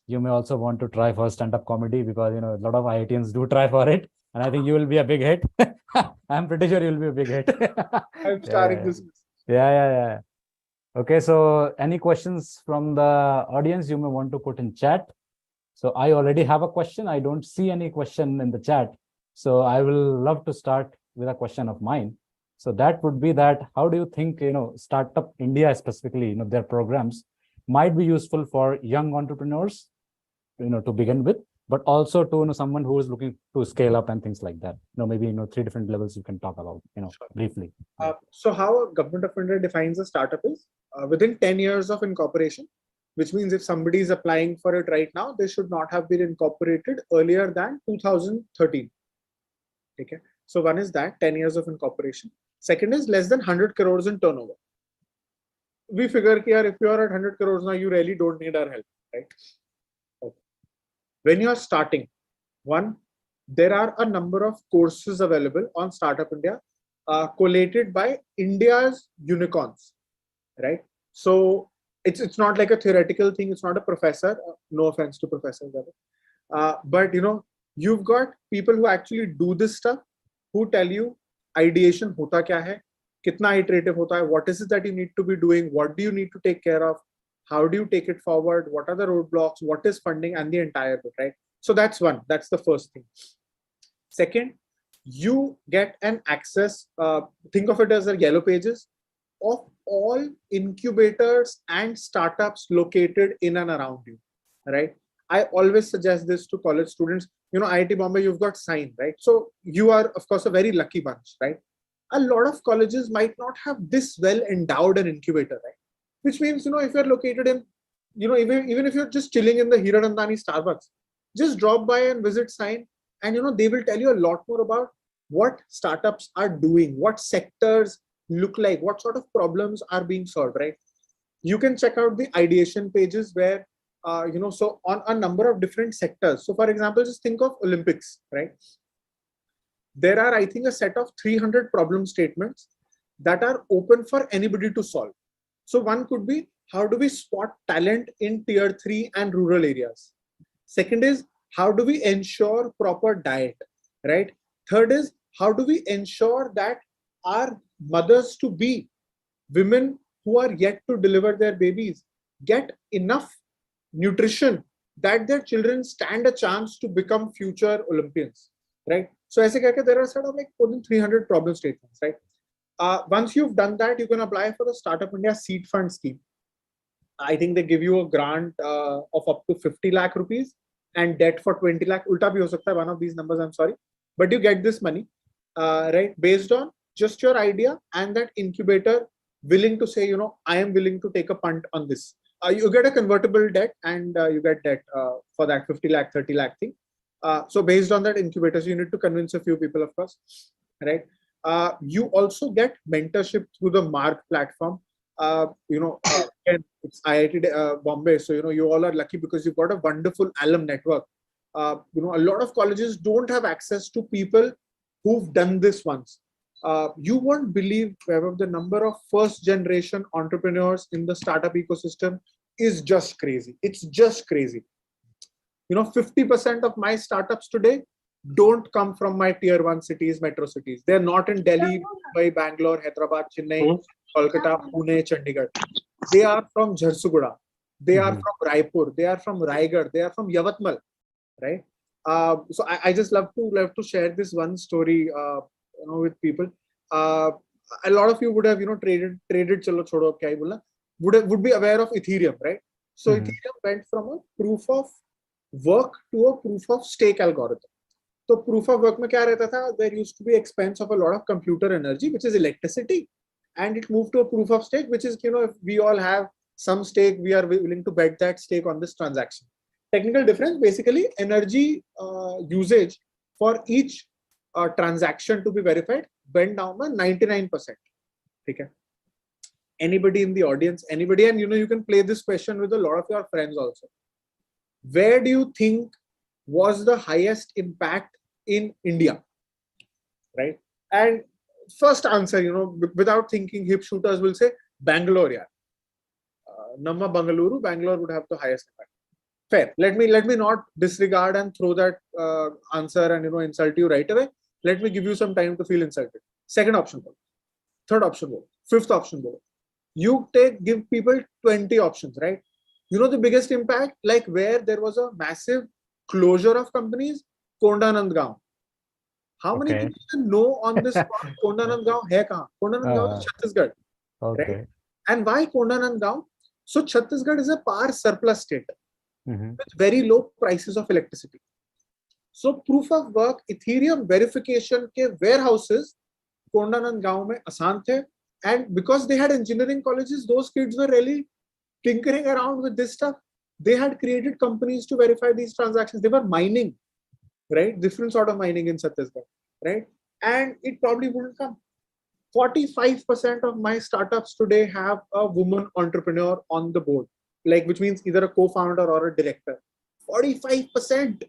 you may also want to try for stand-up comedy, because, a lot of IITians do try for it. And I think you will be a big hit. I'm pretty sure you'll be a big hit. I'm Yeah, starting yeah, this. yeah. Okay, so any questions from the audience you may want to put in chat? So I already have a question. I don't see any question in the chat. So I will love to start with a question of mine. So that would be that, how do you think, Startup India specifically, their programs might be useful for young entrepreneurs, to begin with, but also to someone who is looking to scale up and things like that. Maybe 3 different levels you can talk about, briefly. So how a government of India defines a startup is within 10 years of incorporation, which means if somebody is applying for it right now, they should not have been incorporated earlier than 2013. Okay. So one is that 10 years of incorporation. Second is less than 100 crores in turnover. We figure that if you are at 100 crores now, you really don't need our help, right? Okay. When you are starting, one, there are a number of courses available on Startup India, collated by India's unicorns, right? So it's not like a theoretical thing. It's not a professor. No offense to professors, but you've got people who actually do this stuff, who tell you ideation hota kya hai, kitna iterative hota hai, what is it that you need to be doing, what do you need to take care of, how do you take it forward, what are the roadblocks, what is funding, and the entire bit, right? So that's one. That's the first thing. Second, you get an access, think of it as a yellow pages of all incubators and startups located in and around you, right? I always suggest this to college students. IIT Bombay, you've got Sign, right? So you are, of course, a very lucky bunch, right? A lot of colleges might not have this well endowed an incubator, right? Which means, if you're located in, even if you're just chilling in the Hiranandani Starbucks, just drop by and visit Sign, and they will tell you a lot more about what startups are doing, what sectors look like, what sort of problems are being solved, right? You can check out the ideation pages where, so on a number of different sectors. So for example, just think of Olympics, right? There are, I think, a set of 300 problem statements that are open for anybody to solve. So one could be, how do we spot talent in tier 3 and rural areas? Second is, how do we ensure proper diet, right? Third is, how do we ensure that our mothers to be, women who are yet to deliver their babies, get enough nutrition that their children stand a chance to become future Olympians, right? So as a there are sort of like more than 300 problem statements, right? Once you've done that, you can apply for the Startup India Seed Fund scheme. I think they give you a grant of up to 50 lakh rupees and debt for 20 lakh. Ulta bhi ho sakta hai, one of these numbers, I'm sorry. But you get this money, right? Based on just your idea and that incubator willing to say, I am willing to take a punt on this. You get a convertible debt and you get debt for that 50 lakh, 30 lakh thing. So based on that incubator, so you need to convince a few people, of course, right? You also get mentorship through the Mark platform. Again, it's IIT Bombay, so you all are lucky because you've got a wonderful alum network. A lot of colleges don't have access to people who've done this once. You won't believe, Vaibhav, the number of first generation entrepreneurs in the startup ecosystem is just crazy. It's just crazy. 50% of my startups today don't come from my tier 1 cities, metro cities. They're not in Delhi, Mumbai, Bangalore, Hyderabad, Chennai, Kolkata, Pune, Chandigarh. They are from Jharsuguda. They are from Raipur. They are from Raigad. They are from Yavatmal, right? So I just love to share this one story, with people. A lot of you would have, traded chalo chodo kya hi bolna, would be aware of Ethereum, right? So Ethereum went from a proof of work to a proof of stake algorithm. So proof of work mein kya rehta tha? There used to be expense of a lot of computer energy, which is electricity, and it moved to a proof of stake, which is, if we all have some stake, we are willing to bet that stake on this transaction. Technical difference, basically energy usage for each transaction to be verified went down by 99%. Okay. Anybody in the audience, anybody, and you can play this question with a lot of your friends also. Where do you think was the highest impact in India, right? And first answer, without thinking, hip shooters will say Bangalore. Yeah, Namma Bangalore, Bangalore would have the highest impact. Fair. Let me not disregard and throw that answer and insult you right away. let me give you some time to feel insulted. Second option, third option, fifth option, you give people 20 options, right? You know the biggest impact, like where there was a massive closure of companies, Kondanandgaon. How many Okay. people even know on this spot Kondanandgaon hai kahan? Kondanandgaon is Chhattisgarh. Okay. Right? And why Kondanandgaon? So Chhattisgarh is a power surplus state with very low prices of electricity. So proof of work, Ethereum verification ke warehouses, Kondanandgaon mein aasan the. And because they had engineering colleges, those kids were really tinkering around with this stuff. They had created companies to verify these transactions. They were mining, right? Different sort of mining in Chhattisgarh, right? And it probably wouldn't come. 45% of my startups today have a woman entrepreneur on the board, like which means either a co-founder or a director. 45%,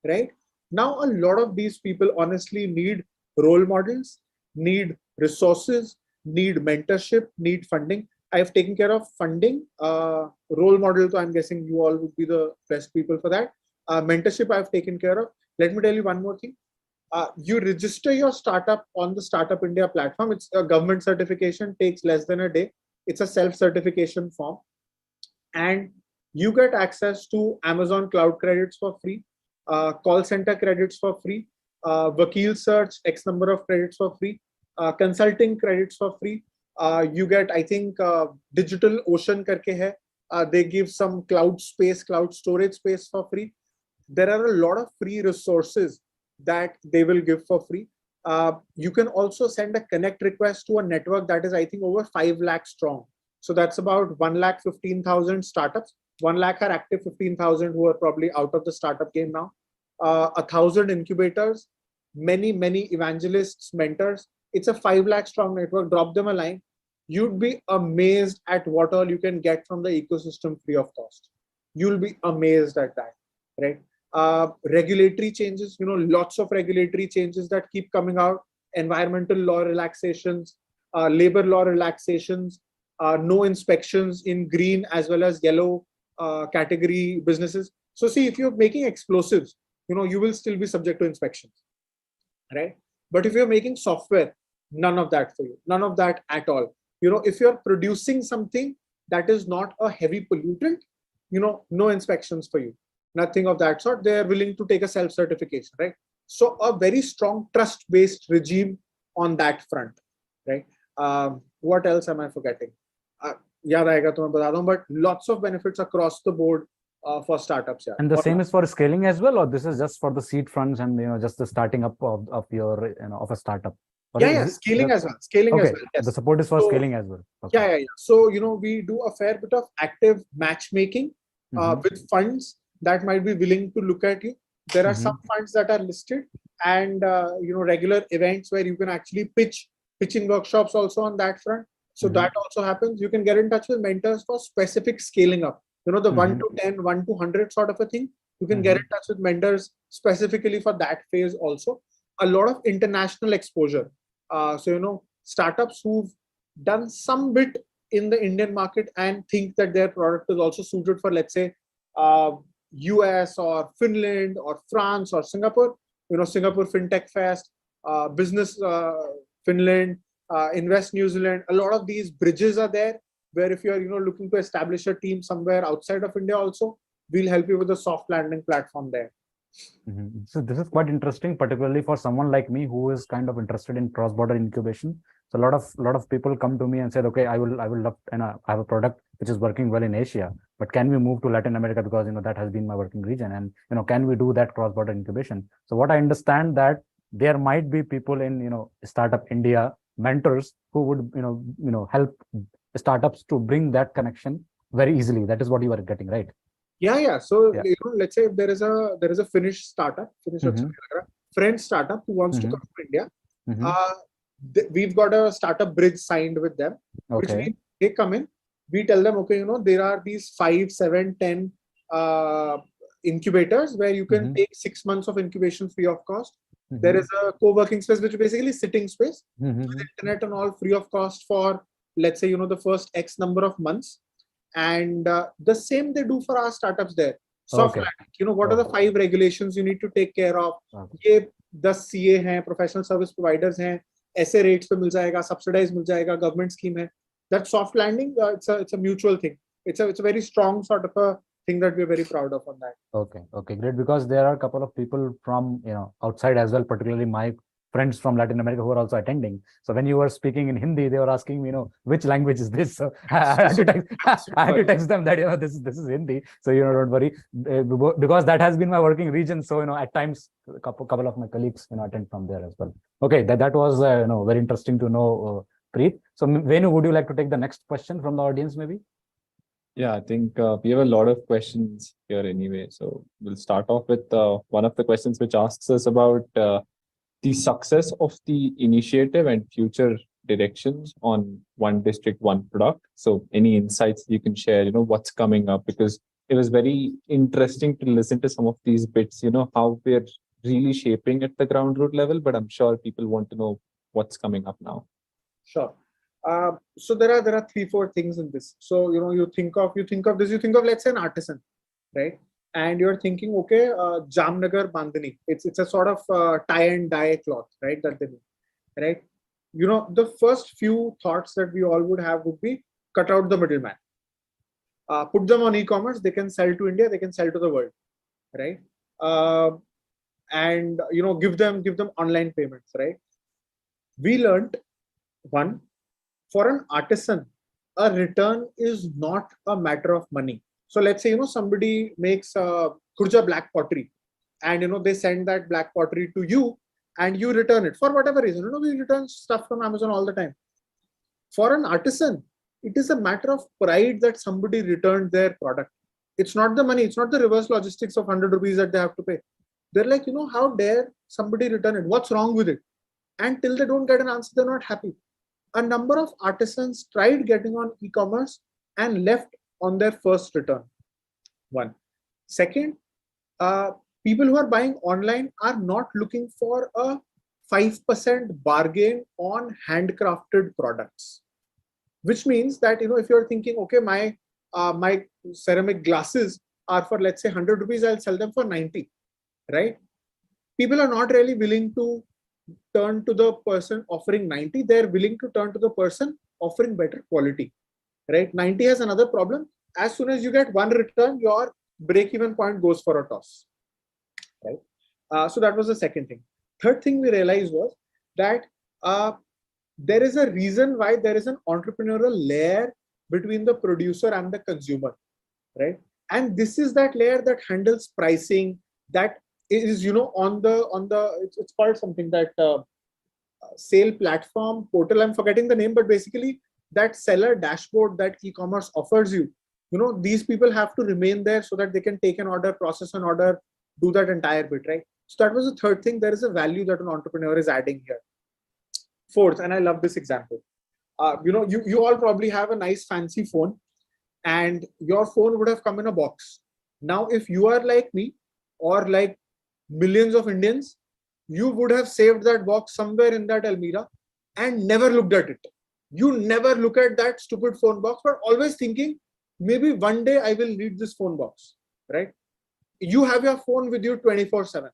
right? Now, a lot of these people honestly need role models, need resources, need mentorship, need funding. I've taken care of funding. Role model, so I'm guessing you all would be the best people for that. Mentorship, I've taken care of. Let me tell you one more thing. You register your startup on the Startup India platform. It's a government certification, takes less than a day. It's a self-certification form. And you get access to Amazon cloud credits for free, call center credits for free, Vakil search, X number of credits for free, consulting credits for free. You get, I think, Digital Ocean karke hai. They give some cloud space, cloud storage space for free. There are a lot of free resources that they will give for free. You can also send a connect request to a network that is, I think, over 5 lakh strong. So that's about 1,15,000 startups. 1 lakh are active, 15,000 who are probably out of the startup game now. 1,000 incubators, many evangelists, mentors. It's a 5 lakh strong network. Drop them a line. You'd be amazed at what all you can get from the ecosystem free of cost. You'll be amazed at that, right? Regulatory changes, lots of regulatory changes that keep coming out, environmental law relaxations, labor law relaxations, no inspections in green as well as yellow category businesses. So see, if you're making explosives, you will still be subject to inspections, right? But if you're making software, none of that for you, none of that at all. If you're producing something that is not a heavy pollutant, no inspections for you. Nothing of that sort. They are willing to take a self-certification, right? So a very strong trust-based regime on that front, right? What else am I forgetting? Yaad aayega to main bata dun, but lots of benefits across the board for startups. Yeah. And the same is for scaling as well, or this is just for the seed funds and just the starting up of your of a startup? Or yeah, scaling as well. Scaling as well. Yes. The support is for scaling as well. Okay. Yeah. So we do a fair bit of active matchmaking with funds that might be willing to look at you. There are some funds that are listed, and regular events where you can actually pitching workshops also on that front. So that also happens. You can get in touch with mentors for specific scaling up. The 1 to 10, 1 to 100 sort of a thing. You can get in touch with mentors specifically for that phase also. A lot of international exposure. So startups who've done some bit in the Indian market and think that their product is also suited for, let's say, US or Finland or France or Singapore. Singapore FinTech Fest, Business Finland, Invest New Zealand. A lot of these bridges are there where if you're looking to establish a team somewhere outside of India also, we'll help you with a soft landing platform there. So this is quite interesting, particularly for someone like me who is kind of interested in cross-border incubation. So a lot of people come to me and said, okay, I will love, and I have a product which is working well in Asia, but can we move to Latin America, because that has been my working region, and can we do that cross-border incubation? So what I understand that there might be people in Startup India, mentors who would help startups to bring that connection very easily. That is what you are getting, right? Yeah. So let's say if there is a Finnish startup, French startup who wants to come to India, we've got a startup bridge signed with them, which means they come in, we tell them, okay, there are these 5, 7, 10 incubators where you can take 6 months of incubation free of cost. There is a co-working space, which is basically sitting space with internet and all free of cost for, let's say, the first X number of months. And the same they do for our startups there. Soft landing. What are the 5 regulations you need to take care of? 10 CA हैं, professional service providers हैं, ऐसे rates पे मिल जाएगा, subsidized मिल जाएगा, government scheme है. That soft landing, it's a mutual thing. It's a very strong sort of a thing that we're very proud of on that. Okay, great. Because there are a couple of people from outside as well, particularly my friends from Latin America who are also attending. So when you were speaking in Hindi, they were asking me, which language is this? So I had to text them that this is Hindi. So don't worry, because that has been my working region. So at times a couple of my colleagues attend from there as well. Okay, that was very interesting to know, Preet. So Venu, would you like to take the next question from the audience, maybe? Yeah, I think we have a lot of questions here anyway. So we'll start off with one of the questions which asks us about the success of the initiative and future directions on one district, one product. So any insights you can share, what's coming up, because it was very interesting to listen to some of these bits, how we're really shaping at the ground root level, but I'm sure people want to know what's coming up now. Sure. So there are 3-4 things in this. So you think of let's say an artisan, right? And you're thinking, okay, Jamnagar Bandhani. It's a sort of tie and dye cloth, right? That they do, right? The first few thoughts that we all would have would be cut out the middleman, put them on e-commerce. They can sell to India. They can sell to the world, right? And give them online payments, right? We learned one. For an artisan, a return is not a matter of money. So let's say, somebody makes Khurja black pottery and, they send that black pottery to you and you return it for whatever reason. We return stuff from Amazon all the time. For an artisan, it is a matter of pride that somebody returned their product. It's not the money. It's not the reverse logistics of 100 rupees that they have to pay. They're like, how dare somebody return it? What's wrong with it? And till they don't get an answer, they're not happy. A number of artisans tried getting on e-commerce and left on their first return. One. Second, people who are buying online are not looking for a 5% bargain on handcrafted products, which means that, if you're thinking, okay, my ceramic glasses are for, let's say, 100 rupees, I'll sell them for 90, right? People are not really willing to turn to the person offering 90. They're willing to turn to the person offering better quality, right? 90 has another problem. As soon as you get one return, your break-even point goes for a toss, right? So that was the second thing. Third thing we realized was that there is a reason why there is an entrepreneurial layer between the producer and the consumer, right? And this is that layer that handles pricing, that is on the it's called something that sale platform portal. I'm forgetting the name, but basically that seller dashboard that e-commerce offers you. These people have to remain there so that they can take an order, process an order, do that entire bit, right? So that was the third thing. There is a value that an entrepreneur is adding here. Fourth, and I love this example. You all probably have a nice fancy phone, and your phone would have come in a box. Now, if you are like me or like millions of Indians, you would have saved that box somewhere in that Almira and never looked at it. You never look at that stupid phone box, but always thinking, maybe one day I will need this phone box, right? You have your phone with you 24/7,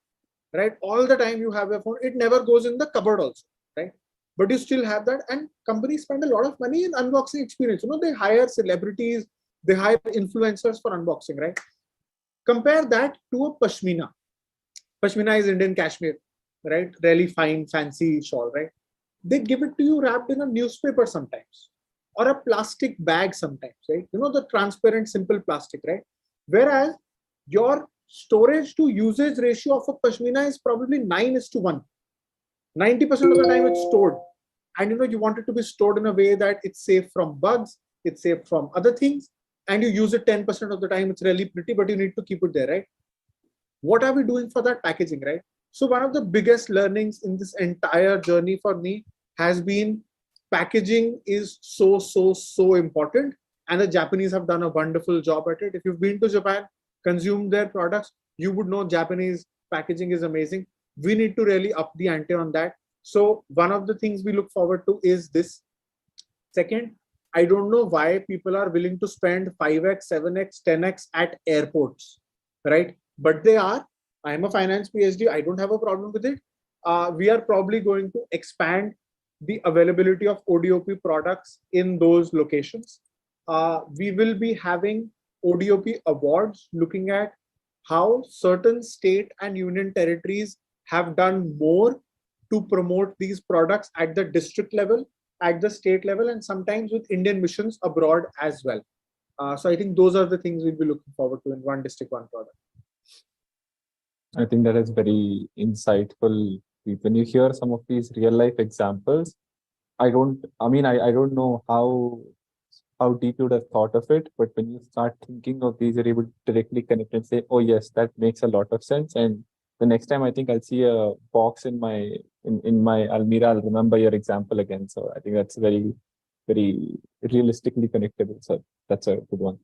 right? All the time you have your phone. It never goes in the cupboard also, right? But you still have that. And companies spend a lot of money in unboxing experience. They hire celebrities, they hire influencers for unboxing, right? Compare that to a pashmina. Pashmina is Indian cashmere, right? Really fine, fancy shawl, right? They give it to you wrapped in a newspaper sometimes, or a plastic bag sometimes, right? The transparent, simple plastic, right? Whereas your storage to usage ratio of a pashmina is probably 9:1. 90% of the time it's stored. And you want it to be stored in a way that it's safe from bugs, it's safe from other things, and you use it 10% of the time. It's really pretty, but you need to keep it there, right? What are we doing for that packaging, right? So one of the biggest learnings in this entire journey for me has been packaging is so important. And the Japanese have done a wonderful job at it. If you've been to Japan, consumed their products, you would know Japanese packaging is amazing. We need to really up the ante on that. So one of the things we look forward to is this. Second, I don't know why people are willing to spend 5x, 7x, 10x at airports, right? But they are. I'm a finance PhD. I don't have a problem with it. we are probably going to expand the availability of ODOP products in those locations. We will be having ODOP awards looking at how certain state and union territories have done more to promote these products at the district level, at the state level, and sometimes with Indian missions abroad as well. So I think those are the things we'll be looking forward to in one district, one product. I think that is very insightful. When you hear some of these real life examples, I don't know how deep you would have thought of it, but when you start thinking of these, you're able to directly connect and say, oh yes, that makes a lot of sense. And the next time I think I'll see a box in my almirah, I'll remember your example again. So I think that's very, very realistically connectable. So that's a good one.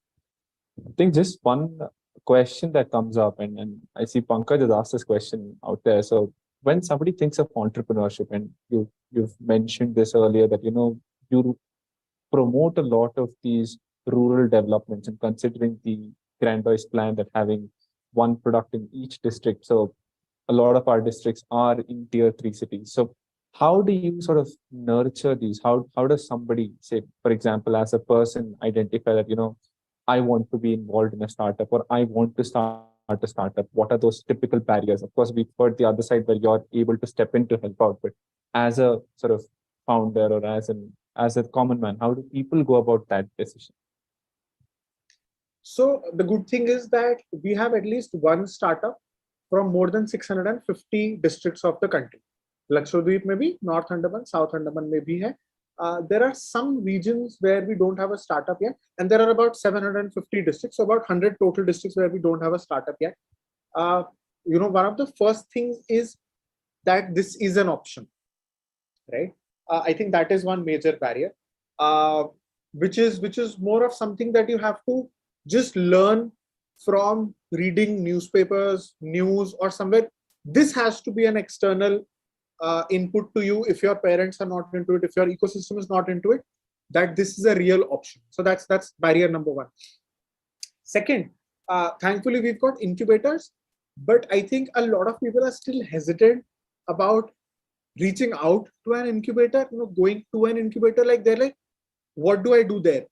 I think just one question that comes up, and I see Pankaj has asked this question out there. So when somebody thinks of entrepreneurship, and you've mentioned this earlier, that you promote a lot of these rural developments and considering the grandiose plan that having one product in each district. So a lot of our districts are in tier 3 cities. So how do you sort of nurture these? How does somebody, say, for example, as a person, identify that, I want to be involved in a startup, or I want to start a startup? What are those typical barriers? Of course, we've heard the other side where you're able to step in to help out, but as a sort of founder or as a common man, how do people go about that decision? So the good thing is that we have at least one startup from more than 650 districts of the country. Lakshadweep may be, North Andaman, South Andaman may be. There are some regions where we don't have a startup yet, and there are about 750 districts, so about 100 total districts where we don't have a startup yet. One of the first things is that this is an option, right? I think that is one major barrier, which is more of something that you have to just learn from reading newspapers, news, or somewhere. This has to be an external input to you if your parents are not into it, if your ecosystem is not into it, that this is a real option. So that's barrier number one. Second, thankfully we've got incubators, but I think a lot of people are still hesitant about reaching out to an incubator, going to an incubator. Like they're like, what do I do there?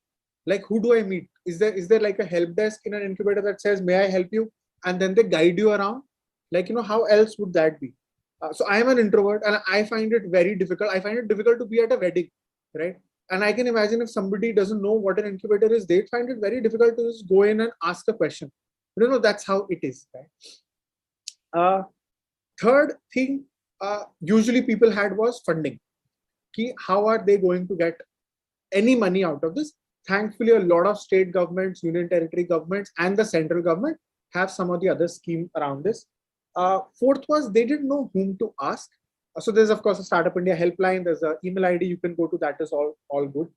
Like, who do I meet? Is there like a help desk in an incubator that says, may I help you? And then they guide you around. Like, how else would that be? So I am an introvert and I find it very difficult. I find it difficult to be at a wedding, right? And I can imagine if somebody doesn't know what an incubator is, they find it very difficult to just go in and ask a question. That's how it is, right? Third thing, usually people had was funding. How are they going to get any money out of this? Thankfully, a lot of state governments, union territory governments, and the central government have some of the other schemes around this. Fourth was they didn't know whom to ask. So there's of course a Startup India helpline. There's an email ID you can go to. That is all good.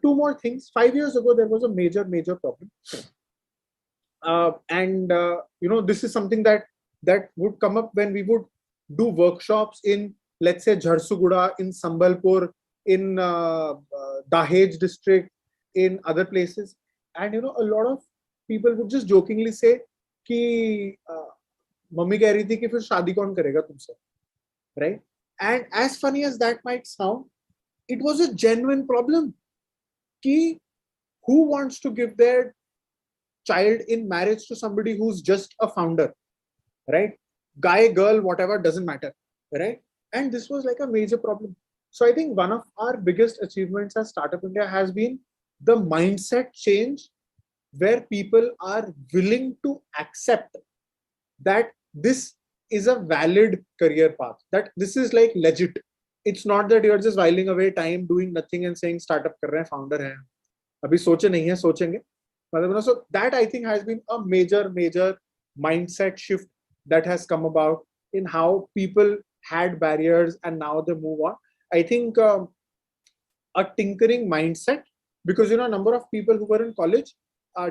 Two more things. 5 years ago there was a major problem, and this is something that would come up when we would do workshops in, let's say, Jharsuguda, in Sambalpur, in Dahej district, in other places, and a lot of people would just jokingly say कि mummy कह रही थी कि फिर शादी कौन करेगा तुमसे, right? And as funny as that might sound, it was a genuine problem. कि who wants to give their child in marriage to somebody who's just a founder, right? Guy, girl, whatever, doesn't matter, right? And this was like a major problem. So I think one of our biggest achievements as Startup India has been the mindset change, where people are willing to accept that this is a valid career path, that this is like legit. It's not that you're just whiling away time doing nothing and saying startup kar rahe hain, founder hai, abhi soche nahi hai, sochenge. So that I think has been a major mindset shift that has come about in how people had barriers and now they move on. I think a tinkering mindset, because a number of people who were in college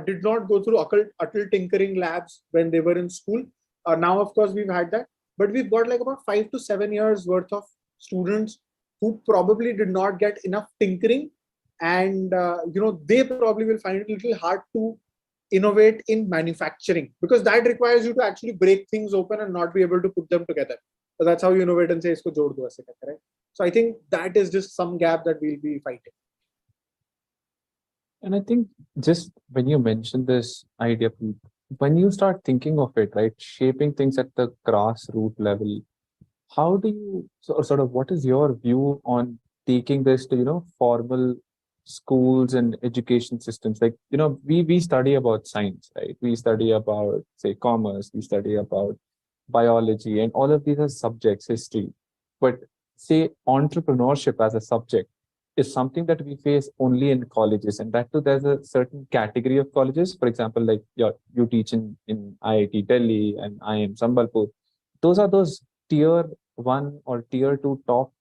did not go through Akhil tinkering labs when they were in school. Now, of course, we've had that, but we've got like about 5 to 7 years worth of students who probably did not get enough tinkering, and they probably will find it a little hard to innovate in manufacturing, because that requires you to actually break things open and not be able to put them together, So that's how you innovate and say isko jod do aise karke, right? So I think that is just some gap that we'll be fighting. And I think just when you mention this idea, when you start thinking of it, right, shaping things at the grassroots level, how do you sort of, what is your view on taking this to, formal schools and education systems? Like, we study about science, right? We study about, say, commerce, we study about biology, and all of these are subjects, history. But say entrepreneurship as a subject is something that we face only in colleges, and that too there's a certain category of colleges. For example, like you teach in IIT Delhi and I am Sambalpur. Those are those tier 1 or tier 2 top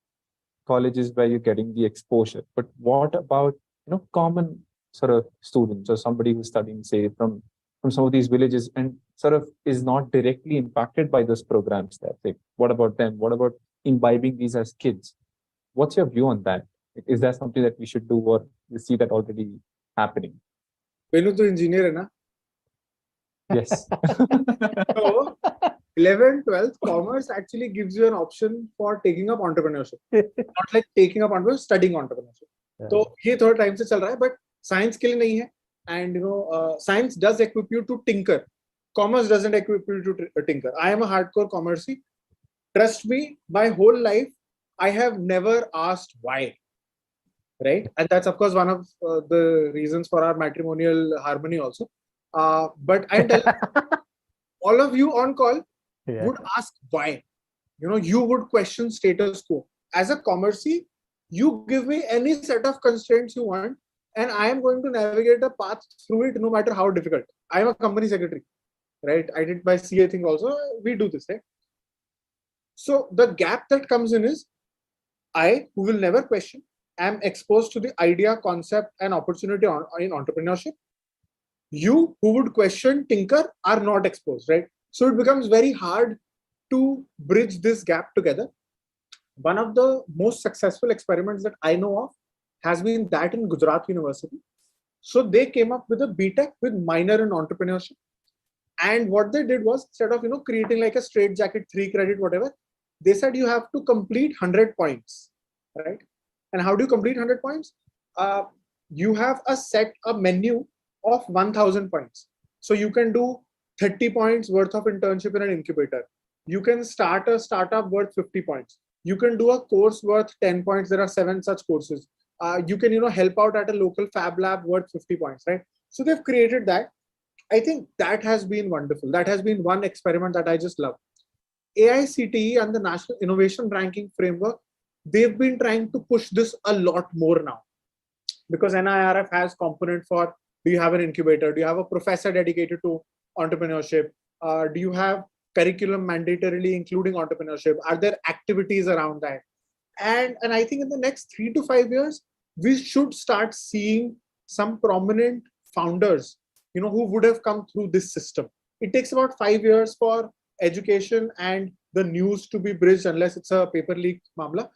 colleges where you're getting the exposure. But what about common sort of students or somebody who's studying, say, from some of these villages and sort of is not directly impacted by those programs there? Like, what about them? What about imbibing these as kids? What's your view on that? Is that something that we should do, or you see that already happening? Venu to engineer hai na? Yes. So 11th, 12th, commerce actually gives you an option for taking up entrepreneurship. Not like taking up entrepreneurship, studying entrepreneurship. So ये थोड़ा time से चल रहा है, but science के लिए नहीं है. And science does equip you to tinker. Commerce doesn't equip you to tinker. I am a hardcore commerce. Trust me, my whole life I have never asked why. Right, and that's of course one of the reasons for our matrimonial harmony also. But I tell all of you on call would ask why. You would question status quo. As a commerce, you give me any set of constraints you want, and I am going to navigate a path through it, no matter how difficult. I am a company secretary, right? I did my CA thing also. We do this, right? So the gap that comes in is I, who will never question, am exposed to the idea, concept, and opportunity in entrepreneurship. You, who would question, tinker, are not exposed, right? So it becomes very hard to bridge this gap together. One of the most successful experiments that I know of has been that in Gujarat University. So they came up with a BTech with minor in entrepreneurship. And what they did was, instead of creating like a straight jacket, 3 credit, whatever, they said you have to complete 100 points, right? And how do you complete 100 points? You have a menu of 1000 points. So you can do 30 points worth of internship in an incubator. You can start a startup worth 50 points. You can do a course worth 10 points. There are 7 such courses. You can, help out at a local fab lab worth 50 points, right? So they've created that. I think that has been wonderful. That has been one experiment that I just love. AICTE and the National Innovation Ranking Framework, they've been trying to push this a lot more now, because NIRF has component for, do you have an incubator? Do you have a professor dedicated to entrepreneurship? Do you have curriculum mandatorily including entrepreneurship? Are there activities around that? And I think in the next 3 to 5 years, we should start seeing some prominent founders, who would have come through this system. It takes about 5 years for education and the news to be bridged, unless it's a paper leak mamla.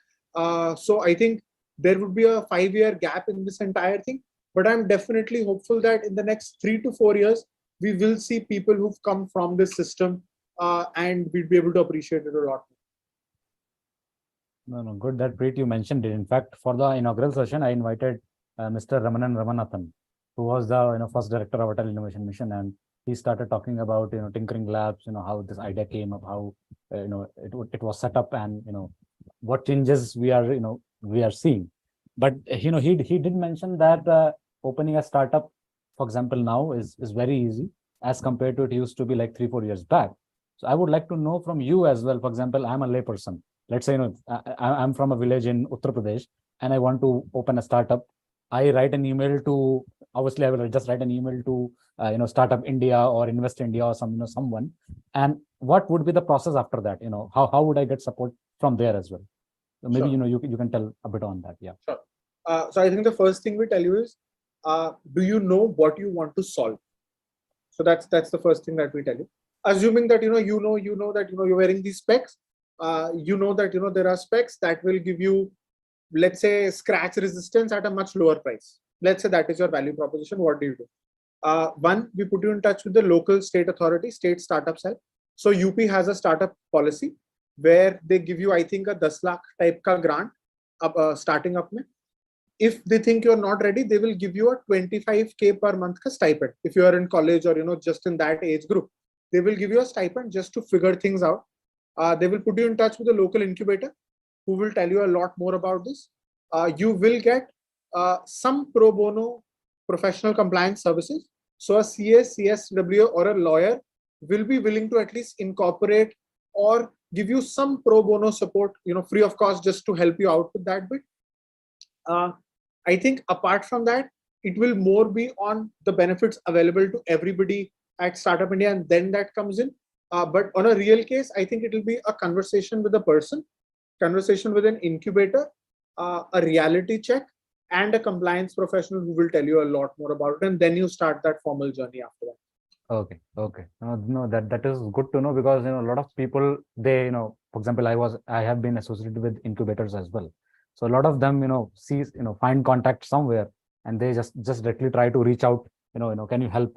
So I think there would be a 5-year gap in this entire thing. But I'm definitely hopeful that in the next 3 to 4 years, we will see people who've come from this system, and we'd be able to appreciate it a lot more. No, good that Preet, you mentioned it. In fact, for the inaugural session, I invited Mr. Ramanan Ramanathan, who was the first director of Atal Innovation Mission, and he started talking about tinkering labs, how this idea came up, how it was set up, and what changes we are seeing. But he did mention that opening a startup, for example, now is very easy as compared to it used to be like 3-4 years back. So I would like to know from you as well. For example, I'm a layperson. Let's say I'm from a village in Uttar Pradesh and I want to open a startup. I write an email to, obviously I will just write an email to Startup India or Invest India or someone. And what would be the process after that? How would I get support from there as well? So maybe Sure. you can tell a bit on that. Yeah. Sure. So I think the first thing we tell you is, do you know what you want to solve? So that's the first thing that we tell you. Assuming that you know that you're wearing these specs, that there are specs that will give you, let's say, scratch resistance at a much lower price. Let's say that is your value proposition. What do you do? One, we put you in touch with the local state authority, state startup cell. So UP has a startup policy where they give you, I think, a 10 lakh type ka grant starting up mein. If they think you're not ready, they will give you a 25K per month ka stipend. If you are in college or, just in that age group, they will give you a stipend just to figure things out. They will put you in touch with a local incubator who will tell you a lot more about this. You will get some pro bono professional compliance services. So a CS, CSW or a lawyer will be willing to at least incorporate or give you some pro bono support, free of cost, just to help you out with that bit. I think apart from that, it will more be on the benefits available to everybody at Startup India, and then that comes in. But on a real case, I think it will be a conversation with a person, conversation with an incubator, a reality check, and a compliance professional who will tell you a lot more about it. And then you start that formal journey after that. Okay. No, that is good to know, because a lot of people, they, for example, I have been associated with incubators as well. So a lot of them, find contact somewhere, and they just directly try to reach out. Can you help?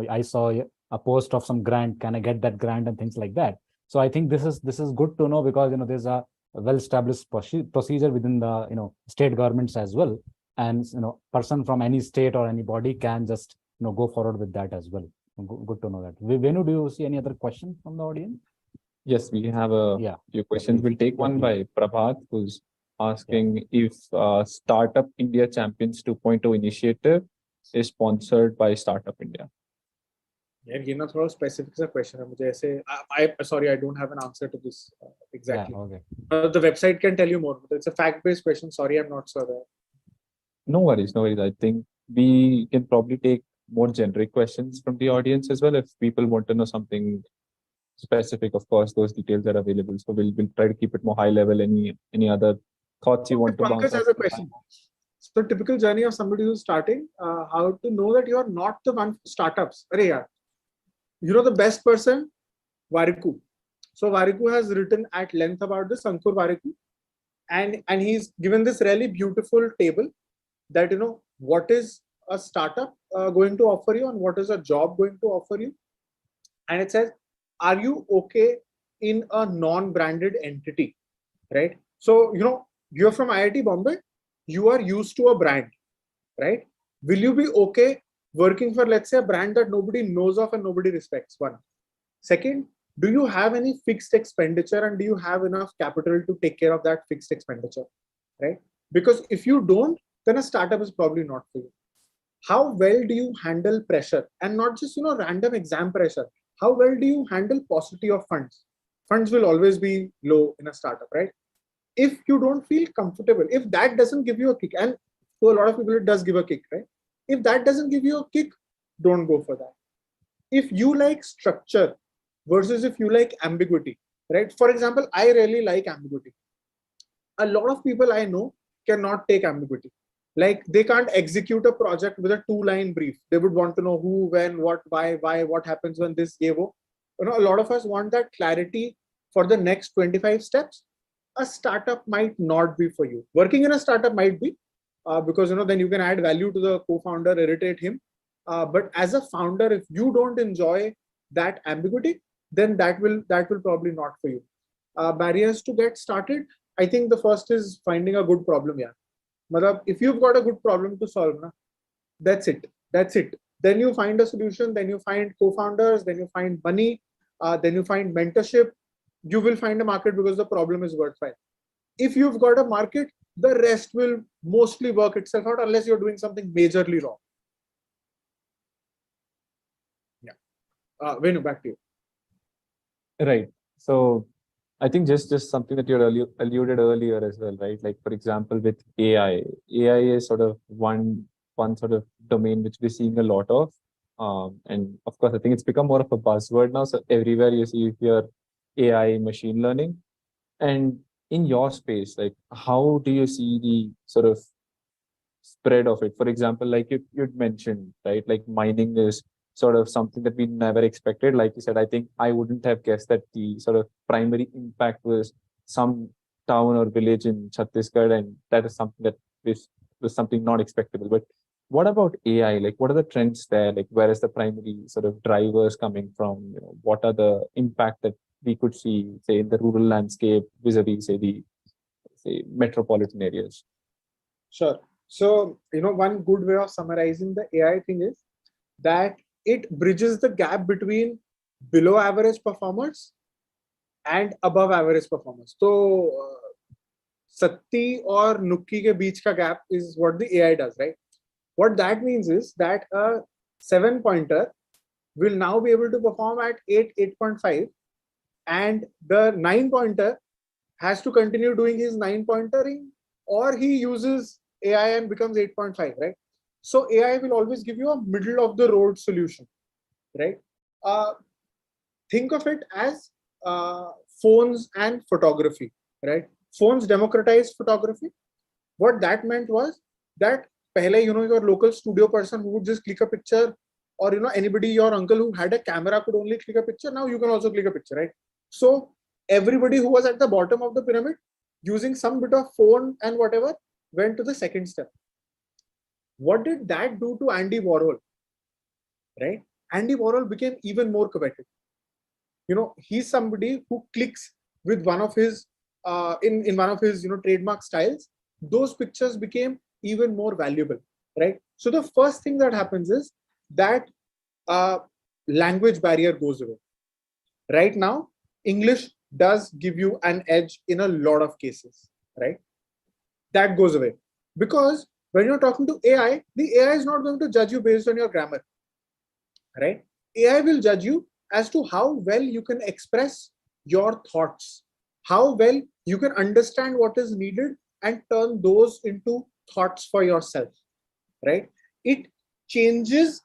I saw a post of some grant. Can I get that grant and things like that? So I think this is good to know, because there's a well-established procedure within the state governments as well, and person from any state or any body can just go forward with that as well. Good to know that. Venu, do you see any other questions from the audience? Yes, we have a few questions. We'll take one by Prabhat, who's asking if Startup India Champions 2.0 initiative is sponsored by Startup India. Yeah, ये ना थोड़ा specific सा question है मुझे ऐसे. Sorry, I don't have an answer to this exactly. Yeah, okay. The website can tell you more. It's a fact-based question. Sorry, I'm not sure. No worries. I think we can probably take more generic questions from the audience as well. If people want to know something specific, of course, those details are available. So we'll try to keep it more high level. Any other thoughts you want to bounce Pankaj has a question. So typical journey of somebody who's starting, how to know that you are not the one for startups. Arey yaar, the best person, Variku. So Variku has written at length about this, Ankur Variku, and he's given this really beautiful table that what is a startup going to offer you and what is a job going to offer you. And it says, are you okay in a non-branded entity, right? So you're from IIT Bombay, you are used to a brand, right? Will you be okay working for, let's say, a brand that nobody knows of and nobody respects? One. Second, do you have any fixed expenditure and do you have enough capital to take care of that fixed expenditure, right? Because if you don't, then a startup is probably not for you. How well do you handle pressure, and not just random exam pressure? How well do you handle paucity of funds? Funds will always be low in a startup, right? If you don't feel comfortable, if that doesn't give you a kick, and to a lot of people it does give a kick, right? If that doesn't give you a kick, don't go for that. If you like structure versus if you like ambiguity, right? For example, I really like ambiguity. A lot of people I know cannot take ambiguity. Like they can't execute a project with a 2-line brief. They would want to know who, when, what, why, what happens when this, a lot of us want that clarity for the next 25 steps. A startup might not be for you. Working in a startup might be, because then you can add value to the co-founder, irritate him. But as a founder, if you don't enjoy that ambiguity, then that will probably not for you. Barriers to get started, I think the first is finding a good problem. Yeah, if you've got a good problem to solve, that's it. Then you find a solution, then you find co-founders, then you find money, then you find mentorship. You will find a market because the problem is worthwhile. If you've got a market, the rest will mostly work itself out unless you're doing something majorly wrong. Yeah. Venu, back to you. Right. So I think just something that you alluded earlier as well, right? Like, for example, with AI is sort of one sort of domain which we're seeing a lot of. And of course, I think it's become more of a buzzword now. So everywhere you hear AI, machine learning. And in your space, like, how do you see the sort of spread of it? For example, like you'd mentioned, right? Like mining is sort of something that we never expected. Like you said, I think I wouldn't have guessed that the sort of primary impact was some town or village in Chhattisgarh, and that is something that was something not expectable. But what about AI? Like, what are the trends there? Like, where is the primary sort of drivers coming from? What are the impact that we could see, say, in the rural landscape vis-a-vis, say metropolitan areas? Sure. So, one good way of summarizing the AI thing is that it bridges the gap between below average performers and above average performers. So, Satti or Nukki ke beech ka gap is what the AI does, right? What that means is that a 7-pointer will now be able to perform at 8.5, and the 9-pointer has to continue doing his 9-pointering, or he uses AI and becomes 8.5, right? So AI will always give you a middle of the road solution, right? Think of it as phones and photography, right? Phones democratized photography. What that meant was that pehle, your local studio person who would just click a picture, or anybody, your uncle who had a camera could only click a picture. Now you can also click a picture, right? So everybody who was at the bottom of the pyramid using some bit of phone and whatever went to the second step. What did that do to Andy Warhol? Right? Andy Warhol became even more coveted. He's somebody who clicks with one of his in one of his trademark styles. Those pictures became even more valuable, right? So the first thing that happens is that language barrier goes away. Right now, English does give you an edge in a lot of cases, right? That goes away because when you're talking to AI, the AI is not going to judge you based on your grammar, right? AI will judge you as to how well you can express your thoughts, how well you can understand what is needed and turn those into thoughts for yourself, right? It changes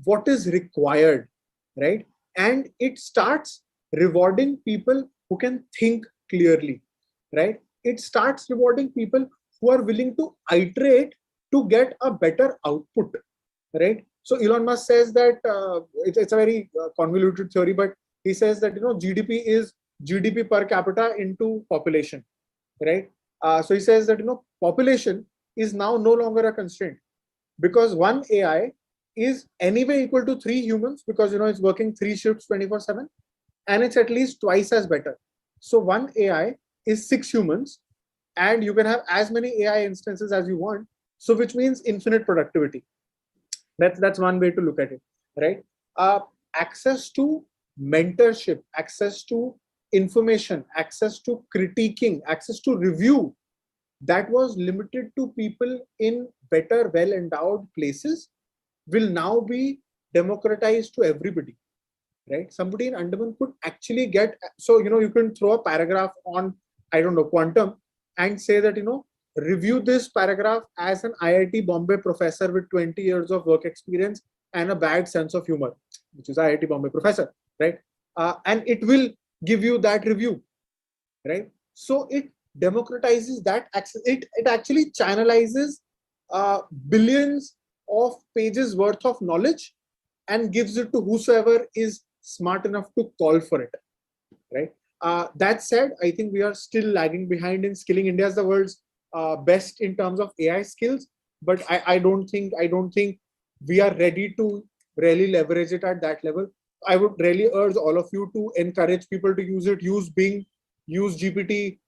what is required, right? And it starts rewarding people who can think clearly, right? It starts rewarding people who are willing to iterate to get a better output, right? So Elon Musk says that it's a very convoluted theory, but he says that GDP is GDP per capita into population, right? So he says that population is now no longer a constraint because one AI is anyway equal to 3 humans because it's working 3 shifts 24/7, and it's at least twice as better. So one AI is 6 humans, and you can have as many AI instances as you want. So which means infinite productivity. That's one way to look at it, right? Access to mentorship, access to information, access to critiquing, access to review, that was limited to people in better, well-endowed places, will now be democratized to everybody, right? Somebody in Andaman could actually get, so you can throw a paragraph on, I don't know, quantum, and say that review this paragraph as an IIT Bombay professor with 20 years of work experience and a bad sense of humor, which is IIT Bombay professor, right? And it will give you that review, right? So it democratizes that access. It actually channelizes billions of pages worth of knowledge and gives it to whosoever is smart enough to call for it, right? That said, I think we are still lagging behind in skilling. India is the world's best in terms of AI skills, but I don't think we are ready to really leverage it at that level. I would really urge all of you to encourage people to use it. Use Bing, use GPT,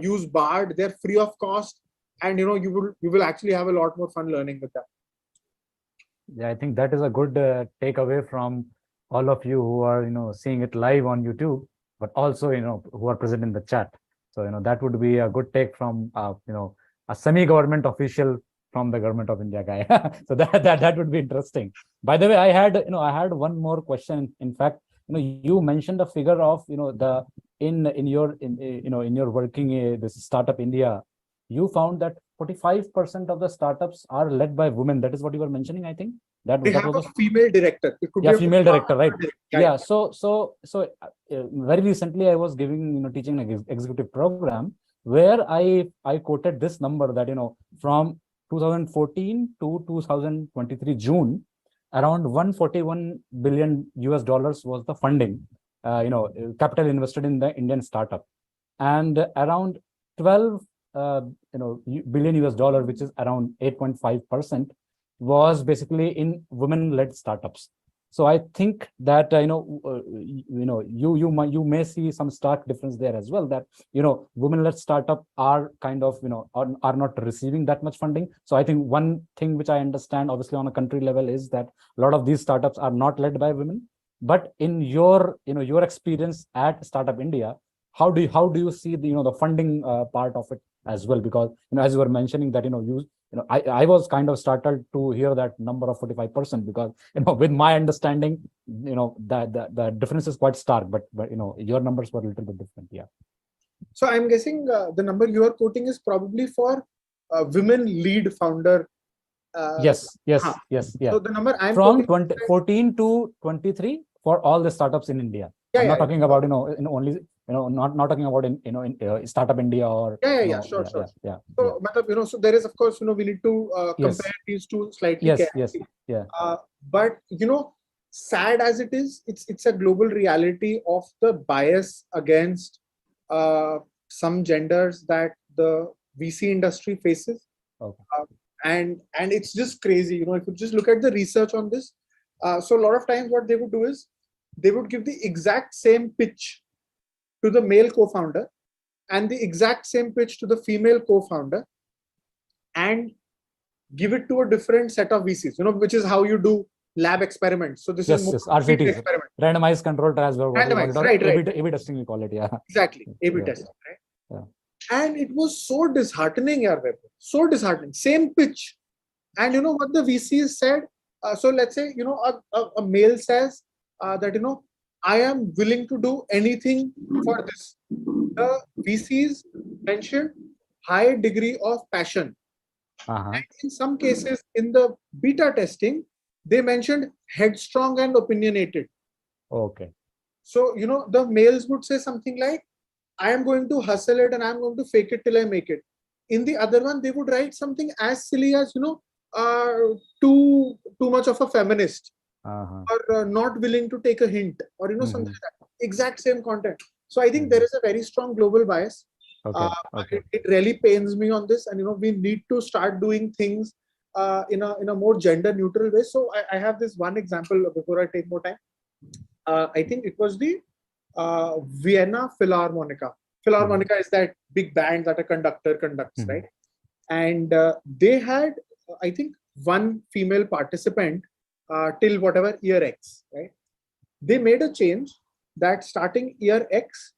use Bard. They're free of cost, and you will actually have a lot more fun learning with them. Yeah, I think that is a good takeaway from all of you who are seeing it live on YouTube, but also who are present in the chat. So that would be a good take from a semi-government official from the government of India guy. So that would be interesting. By the way, I had one more question. In fact, you mentioned a figure of the in your working this startup India, you found that 45% of the startups are led by women. That is what you were mentioning, I think. That They have was a female director. It could be a female director, right? Yeah. So very recently I was giving teaching an executive program where I quoted this number that from 2014 to 2023 June, around 141 billion US dollars was the funding, capital invested in the Indian startup, and around 12 billion US dollar, which is around 8.5%, was basically in women-led startups. So I think that you may see some stark difference there as well, that women-led startup are kind of are not receiving that much funding. So I think one thing which I understand obviously on a country level is that a lot of these startups are not led by women. But in your your experience at Startup India, how do you see the funding part of it as well? Because as you were mentioning that I was kind of startled to hear that number of 45%, because with my understanding that the difference is quite stark, but your numbers were a little bit different. Yeah. So I'm guessing the number you are quoting is probably for women lead founder. Yes. Yeah. So the number I'm from quoting 14 to 23 for all the startups in India. I'm not talking about only not talking about in Startup India or sure. Yeah. So so there is, of course, we need to compare these two slightly carefully. Yeah. But sad as it is, it's a global reality of the bias against some genders that the VC industry faces. Okay. And it's just crazy, if you just look at the research on this. So a lot of times what they would do is they would give the exact same pitch to the male co-founder and the exact same pitch to the female co-founder, and give it to a different set of VCs, which is how you do lab experiments. So this is more RCT, experiment. Randomized control trials, right. A/B testing we call it. Yeah, exactly. A/B testing, right? Yeah. And it was so disheartening, Vaibhav. So disheartening. Same pitch, and what the VCs said. So let's say a male says that I am willing to do anything for this. The VCs mentioned high degree of passion. And in some cases, in the beta testing, they mentioned headstrong and opinionated. Okay. So, the males would say something like, I am going to hustle it and I'm going to fake it till I make it. In the other one, they would write something as silly as, too much of a feminist, or not willing to take a hint, or, something like that. Exact same content. So I think there is a very strong global bias. It really pains me on this, and we need to start doing things in a more gender neutral way. So I have this one example before I take more time. I think it was the Vienna Philharmonica. Philharmonica is that big band that a conductor conducts, right? And they had, I think, one female participant till whatever year X, right? They made a change that starting year X,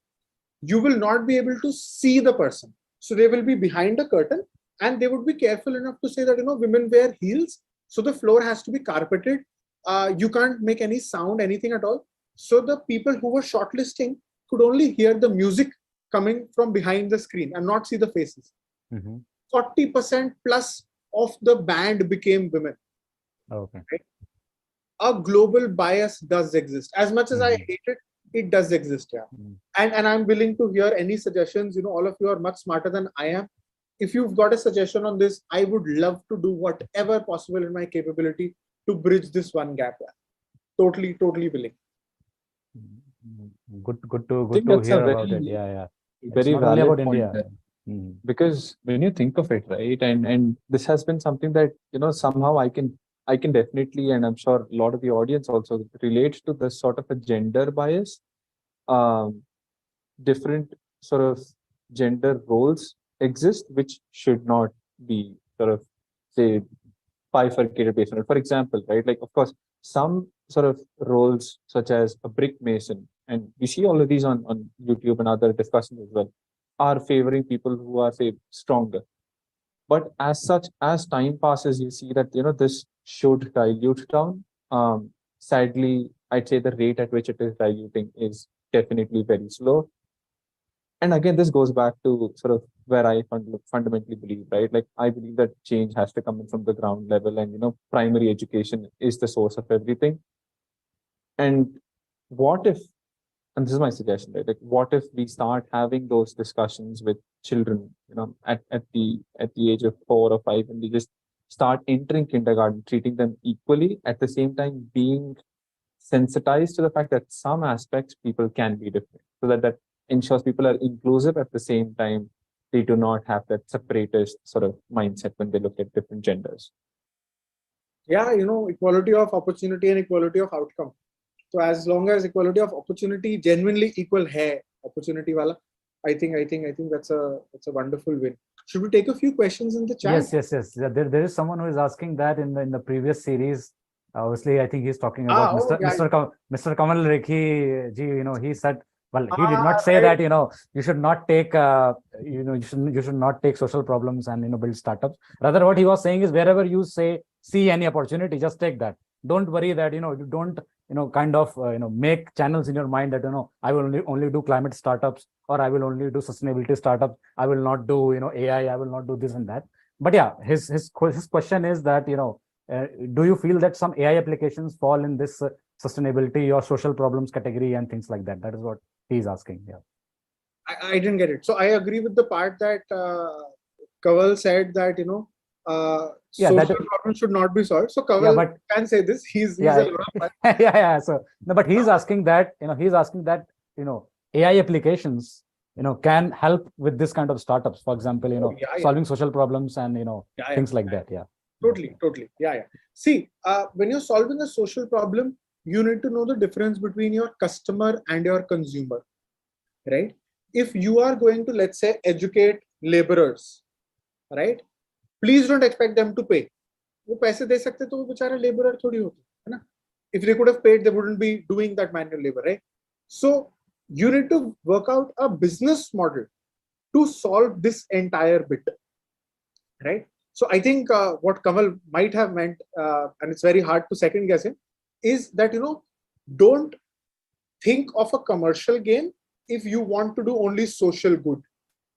you will not be able to see the person. So they will be behind a curtain, and they would be careful enough to say that, women wear heels. So the floor has to be carpeted. You can't make any sound, anything at all. So the people who were shortlisting could only hear the music coming from behind the screen and not see the faces. 40% plus of the band became women. Okay. Right? A global bias does exist. As much as I hate it, it does exist. Yeah. And I'm willing to hear any suggestions. All of you are much smarter than I am. If you've got a suggestion on this, I would love to do whatever possible in my capability to bridge this one gap. Totally willing. Good to hear about it. Yeah. Very valid about point India. Because when you think of it, right, and this has been something that somehow I can definitely, and I'm sure a lot of the audience also relates to this sort of a gender bias. Different sort of gender roles exist which should not be sort of, say, bifurcated based on it. For example, right, like of course some sort of roles such as a brick mason, and we see all of these on YouTube and other discussions as well, are favoring people who are, say, stronger. But as such, as time passes, you see that this should dilute down. Sadly, I'd say the rate at which it is diluting is definitely very slow. And again, this goes back to sort of where I fundamentally believe, right? Like I believe that change has to come in from the ground level, and primary education is the source of everything. And what if, and this is my suggestion, right? Like what if we start having those discussions with children, at the age of 4 or 5, and we just start entering kindergarten, treating them equally, at the same time being sensitized to the fact that some aspects people can be different, so that ensures people are inclusive. At the same time, they do not have that separatist sort of mindset when they look at different genders. Yeah, equality of opportunity and equality of outcome. So as long as equality of opportunity genuinely equal hai opportunity wala, I think that's a wonderful win. Should we take a few questions in the chat? Yes. Yeah, there is someone who is asking that in the previous series. Obviously, I think he's talking about Mr. Kamal Rekhi ji. He said, well, he did not say right. that you should not take you should not take social problems and build startups. Rather, what he was saying is wherever you see any opportunity, just take that. Don't worry that you don't kind of make channels in your mind that I will only do climate startups, or I will only do sustainability startups. I will not do AI. I will not do this and that. But yeah, his question is that do you feel that some AI applications fall in this sustainability or social problems category and things like that? That is what he's asking. Yeah. I didn't get it. So I agree with the part that Kaval said that social problems should not be solved. So Kaval can say this. He's a lot of fun. Yeah. So no, but he's asking that AI applications can help with this kind of startups. For example, solving social problems and things like that. Yeah. Totally. Yeah. See, when you're solving a social problem, you need to know the difference between your customer and your consumer, right? If you are going to, let's say, educate laborers, right? Please don't expect them to pay. वो पैसे दे सकते तो वो बेचारा laborer थोड़ी होते, है ना? If they could have paid, they wouldn't be doing that manual labor, right? So you need to work out a business model to solve this entire bit, right? So I think what Kamal might have meant, and it's very hard to second guess him, is that don't think of a commercial gain if you want to do only social good,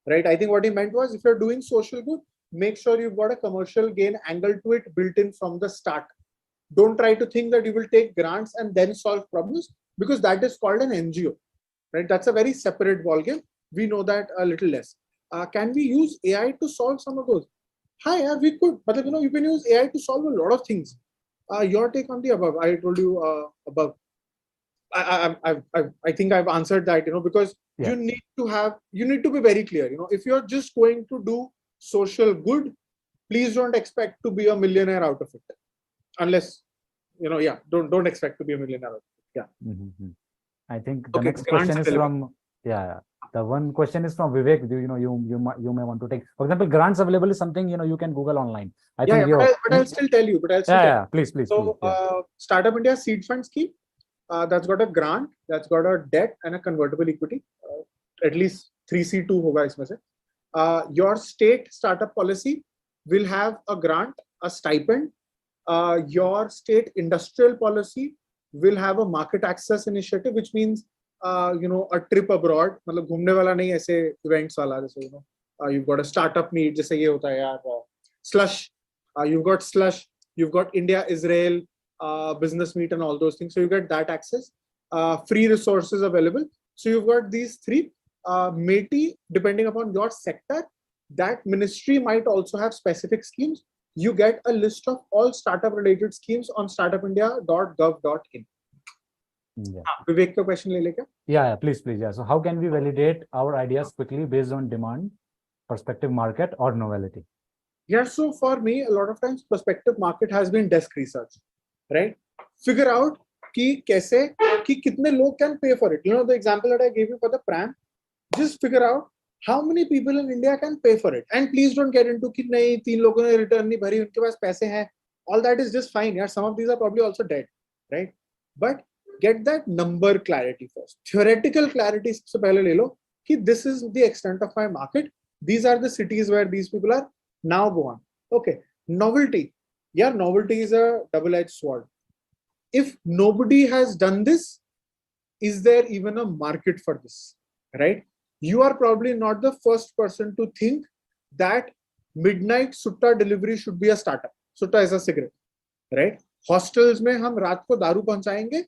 right? I think what he meant was if you're doing social good, make sure you've got a commercial gain angle to it built in from the start. Don't try to think that you will take grants and then solve problems, because that is called an NGO, right? That's a very separate ballgame. We know that a little less. Can we use AI to solve some of those? Hi, yeah, we could, but you can use AI to solve a lot of things. Your take on the above? I told you above. I think I've answered that, because you need to be very clear. If you're just going to do social good, please don't expect to be a millionaire out of it, unless don't expect to be a millionaire out of it. Yeah. Mm-hmm. I think the next question is from the one question is from Vivek. You may want to take, for example, grants available is something you can Google online. But I'll still tell you. Please. So Startup India Seed Fund Scheme, that's got a grant, that's got a debt and a convertible equity. At least 3C2 hoga isme se. Your state startup policy will have a grant, a stipend. Your state industrial policy will have a market access initiative, which means a trip abroad. मतलब घूमने वाला नहीं, ऐसे events वाला, जैसे you've got a startup meet, जैसे ये होता है यार, slush. You've got slush. You've got India Israel business meet and all those things. So you get that access. Free resources available. So you've got these three. Maybe depending upon your sector, that ministry might also have specific schemes. You get a list of all startup related schemes on startupindia.gov.in. Vivek ka question le leka? Yeah, please. Yeah. So how can we validate our ideas quickly based on demand, prospective market, or novelty? Yeah, so for me, a lot of times prospective market has been desk research, right? Figure out ki kitne log can pay for it. The example that I gave you for the pram, just figure out how many people in India can pay for it. And please don't get into ki nahi, 3 logon ne return nahi bhari, unke paas paise hain. All that is just fine. Yeah, some of these are probably also dead, right? But get that number clarity first. Theoretical clarity se pehle le lo ki this is the extent of my market. These are the cities where these people are. Now go on. Okay. Novelty. Yeah, novelty is a double-edged sword. If nobody has done this, is there even a market for this? Right? You are probably not the first person to think that midnight sutta delivery should be a startup. Sutta is a cigarette, right? Hostels mein hum raat ko daru pahunchayenge,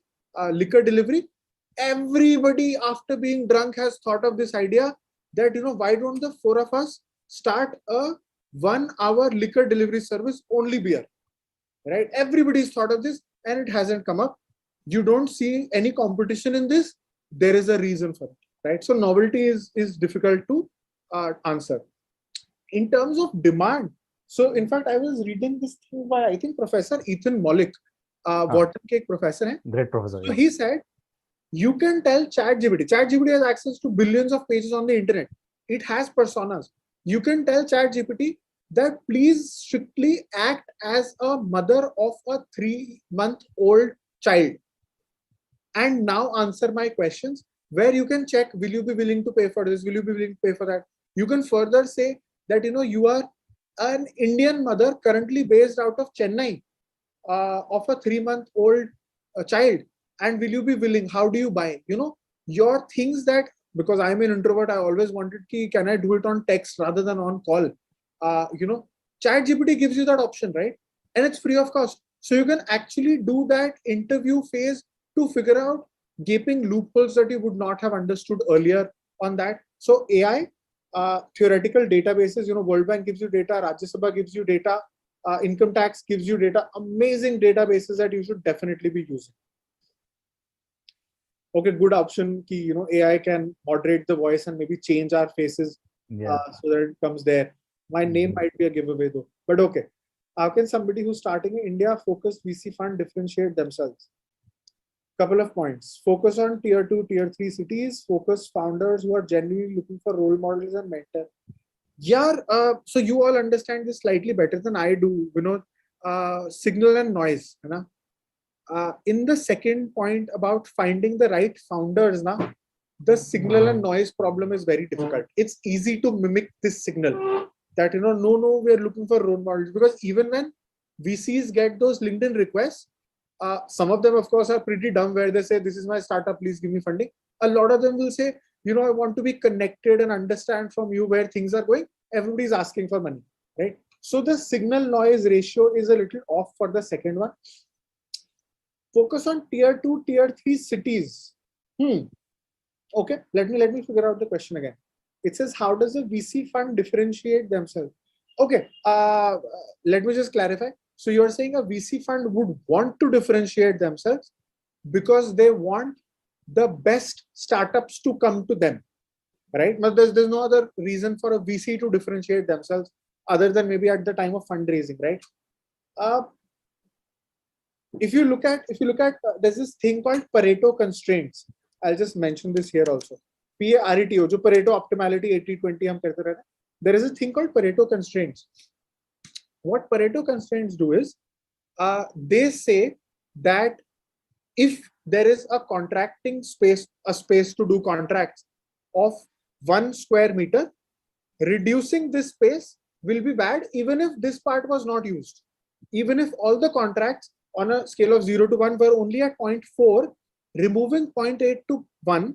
liquor delivery. Everybody after being drunk has thought of this idea that, why don't the 4 of us start a 1-hour liquor delivery service, only beer, right? Everybody's thought of this and it hasn't come up. You don't see any competition in this. There is a reason for it, right? So novelty is difficult to answer. In terms of demand, So in fact, I was reading this thing by, I think, Professor Ethan Mollick, Wharton Cake professor. Hai. Great professor. So Yeah. he said, you can tell ChatGPT has access to billions of pages on the internet. It has personas. You can tell ChatGPT that please strictly act as a mother of a 3-month-old child and now answer my questions, where you can check, will you be willing to pay for this? Will you be willing to pay for that? You can further say that, you are an Indian mother currently based out of Chennai, of a 3-month-old child. And will you be willing? How do you buy? Your things that, because I'm an introvert, I always wanted, can I do it on text rather than on call? ChatGPT gives you that option, right? And it's free of cost. So you can actually do that interview phase to figure out gaping loopholes that you would not have understood earlier on that. So AI, theoretical databases, World Bank gives you data, Rajya Sabha gives you data, income tax gives you data, amazing databases that you should definitely be using. Okay, good option ki, AI can moderate the voice and maybe change our faces so that it comes there. My name might be a giveaway though, but okay. How can somebody who's starting in India focused VC fund differentiate themselves? Couple of points. Focus on tier 2, tier 3 cities. Focus founders who are genuinely looking for role models and mentor. Yeah, so you all understand this slightly better than I do, signal and noise. In the second point about finding the right founders, the signal and noise problem is very difficult. It's easy to mimic this signal that, no, we are looking for role models, because even when VCs get those LinkedIn requests, some of them, of course, are pretty dumb, where they say, this is my startup, please give me funding. A lot of them will say, I want to be connected and understand from you where things are going. Everybody's asking for money, right? So the signal noise ratio is a little off for the second one. Focus on tier 2, tier 3 cities. Okay, let me figure out the question again. It says, how does a VC fund differentiate themselves? Okay, let me just clarify. So you're saying a VC fund would want to differentiate themselves because they want the best startups to come to them, right? But there's no other reason for a VC to differentiate themselves other than maybe at the time of fundraising, right? If you look at, there's this thing called Pareto constraints. I'll just mention this here also. PARETO, जो Pareto optimality 80-20 हम करते रहते हैं. There is a thing called Pareto constraints. What Pareto constraints do is, they say that if there is a contracting space, a space to do contracts of 1 square meter, reducing this space will be bad even if this part was not used. Even if all the contracts on a scale of 0 to 1 were only at 0.4, removing 0.8 to 1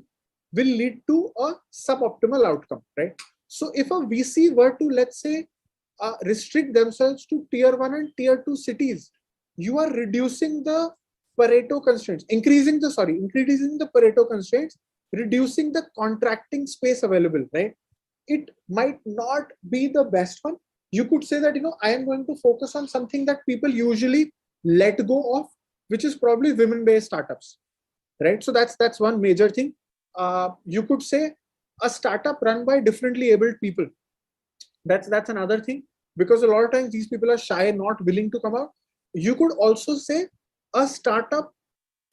will lead to a suboptimal outcome, right? So if a VC were to, let's say, restrict themselves to tier 1 and tier 2 cities, you are reducing the Pareto constraints, increasing the Pareto constraints, reducing the contracting space available, right? It might not be the best one. You could say that, I am going to focus on something that people usually let go of, which is probably women-based startups, right? So that's one major thing. You could say a startup run by differently abled people. That's another thing, because a lot of times these people are shy, not willing to come out. You could also say a startup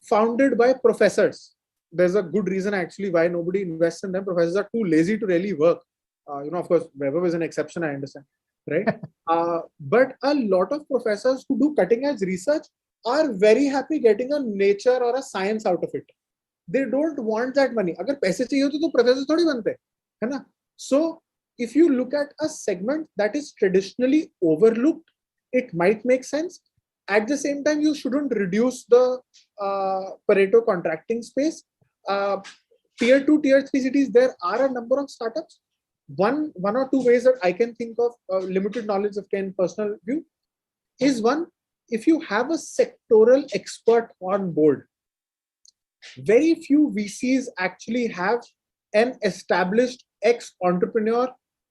founded by professors. There's a good reason actually why nobody invests in them. Professors are too lazy to really work. Of course, Vaibhav is an exception, I understand, right? But a lot of professors who do cutting edge research are very happy getting a nature or a science out of it. They don't want that money. Agar paise chahiye to professors thodi bante, hai na? So if you look at a segment that is traditionally overlooked, it might make sense. At the same time, you shouldn't reduce the Pareto contracting space. Tier 2, tier 3 cities, there are a number of startups. One or two ways that I can think of, limited knowledge of personal view, is one, if you have a sectoral expert on board. Very few VCs actually have an established ex-entrepreneur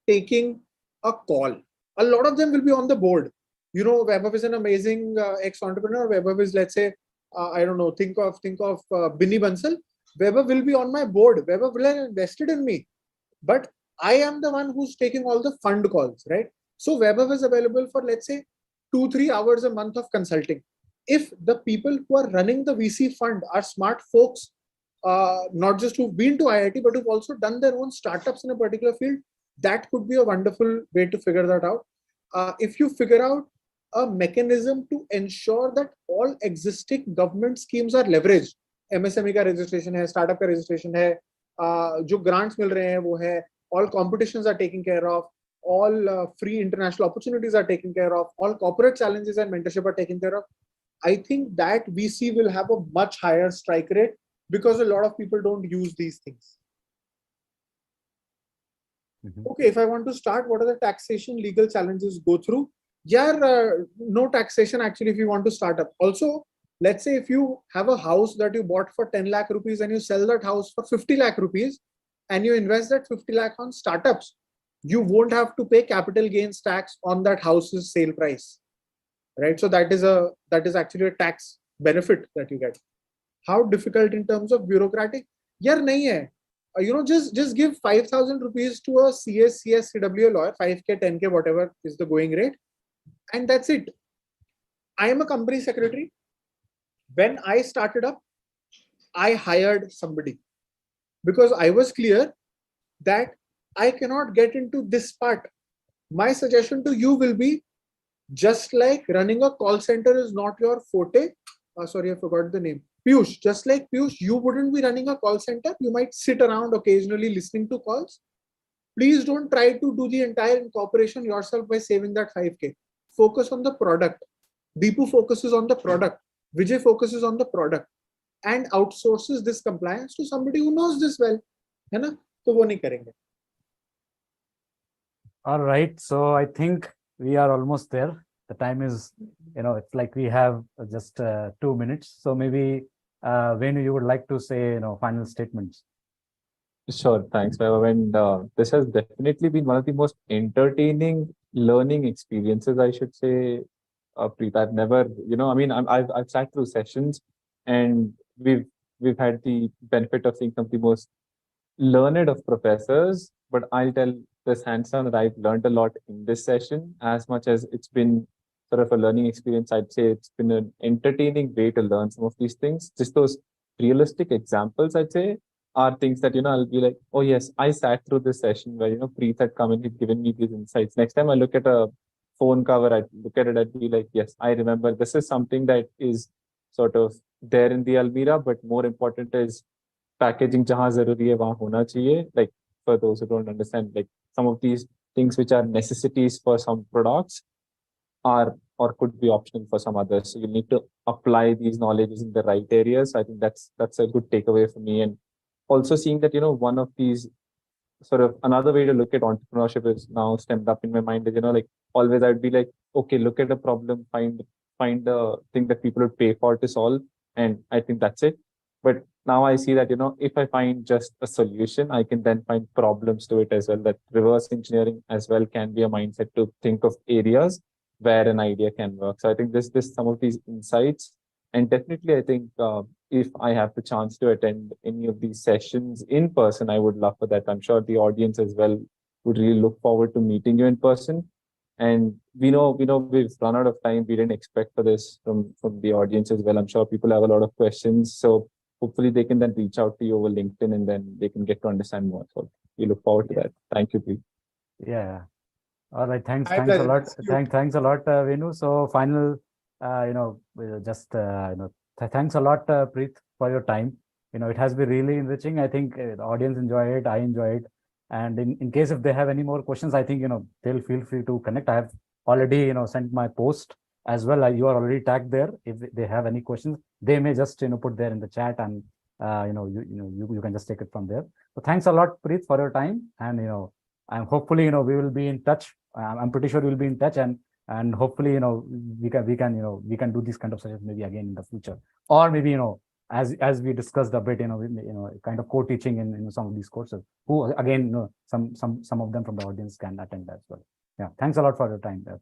taking a call. A lot of them will be on the board. Vaibhav is an amazing ex-entrepreneur. Vaibhav is, let's say, I don't know, think of Binny Bansal. Vaibhav will be on my board. Vaibhav will have invested in me. But I am the one who's taking all the fund calls, right? So Vaibhav is available for, let's say, 2-3 hours a month of consulting. If the people who are running the VC fund are smart folks, not just who've been to IIT, but who've also done their own startups in a particular field, that could be a wonderful way to figure that out. If you figure out a mechanism to ensure that all existing government schemes are leveraged, MSME का registration है, startup का registration है, जो grants मिल रहे हैं वो है, all competitions are taken care of, all free international opportunities are taken care of, all corporate challenges and mentorship are taken care of, I think that VC will have a much higher strike rate because a lot of people don't use these things. Okay, if I want to start, what are the taxation legal challenges go through? Yeah, no taxation actually if you want to start up. Also, let's say if you have a house that you bought for 10 lakh rupees and you sell that house for 50 lakh rupees and you invest that 50 lakh on startups, you won't have to pay capital gains tax on that house's sale price, right? So that is actually a tax benefit that you get. How difficult in terms of bureaucratic? Yeah, nahi hai. Just give 5,000 rupees to a CSCWA lawyer, 5K, 10K, whatever is the going rate, and that's it. I am a company secretary. When I started up, I hired somebody because I was clear that I cannot get into this part. My suggestion to you will be, just like running a call center is not your forte. Sorry, I forgot the name. Piyush, just like Piyush, you wouldn't be running a call center. You might sit around occasionally listening to calls. Please don't try to do the entire incorporation yourself by saving that 5K. Focus on the product. Deepu focuses on the product. Vijay focuses on the product and outsources this compliance to somebody who knows this well. है ना? तो वो नहीं करेंगे. All right. So I think we are almost there. The time is, it's like we have just 2 minutes. So maybe Venu, you would like to say, final statements. Sure, thanks, Vaibhav. And this has definitely been one of the most entertaining learning experiences, I should say. Preet, I've never, I've sat through sessions, and we've had the benefit of seeing some of the most learned of professors. But I'll tell this hands down that I've learned a lot in this session. As much as it's been sort of a learning experience, I'd say it's been an entertaining way to learn some of these things. Just those realistic examples, I'd say, are things that, I'll be like, oh yes, I sat through this session where, Preet had come and he'd given me these insights. Next time I look at a phone cover, I'd look at it, I'd be like, yes, I remember this is something that is sort of there in the Almira, but more important is packaging jahan zaruri hai, wahan hona chahiye. Like, for those who don't understand, like some of these things which are necessities for some products are or could be optional for some others. So you need to apply these knowledges in the right areas. I think that's a good takeaway for me. And also seeing that, one of these sort of another way to look at entrepreneurship is now stemmed up in my mind is, like always I'd be like, okay, look at a problem, find the thing that people would pay for to solve. And I think that's it. But now I see that, if I find just a solution, I can then find problems to it as well. That reverse engineering as well can be a mindset to think of areas where an idea can work. So I think this some of these insights, and definitely I think if I have the chance to attend any of these sessions in person, I would love for that. I'm sure the audience as well would really look forward to meeting you in person. And we know we've run out of time. We didn't expect for this from the audience as well. I'm sure people have a lot of questions. So hopefully they can then reach out to you over LinkedIn and then they can get to understand more. So we look forward to that. Thank you, Preet. Yeah. All right. Thanks a pleasure. lot. Thanks a lot, Venu. So final, thanks a lot, Preet, for your time. It has been really enriching. I think the audience enjoy it. I enjoy it. And in case if they have any more questions, I think, they'll feel free to connect. I have already, sent my post as well. You are already tagged there. If they have any questions, they may just, put there in the chat and, you can just take it from there. So thanks a lot, Preet, for your time. And, and hopefully, we will be in touch. I'm pretty sure we'll be in touch, and hopefully, we can do this kind of sessions maybe again in the future, or maybe, as we discussed a bit, kind of co-teaching in some of these courses. Who again, some of them from the audience can attend as well. Yeah, thanks a lot for your time, Preet.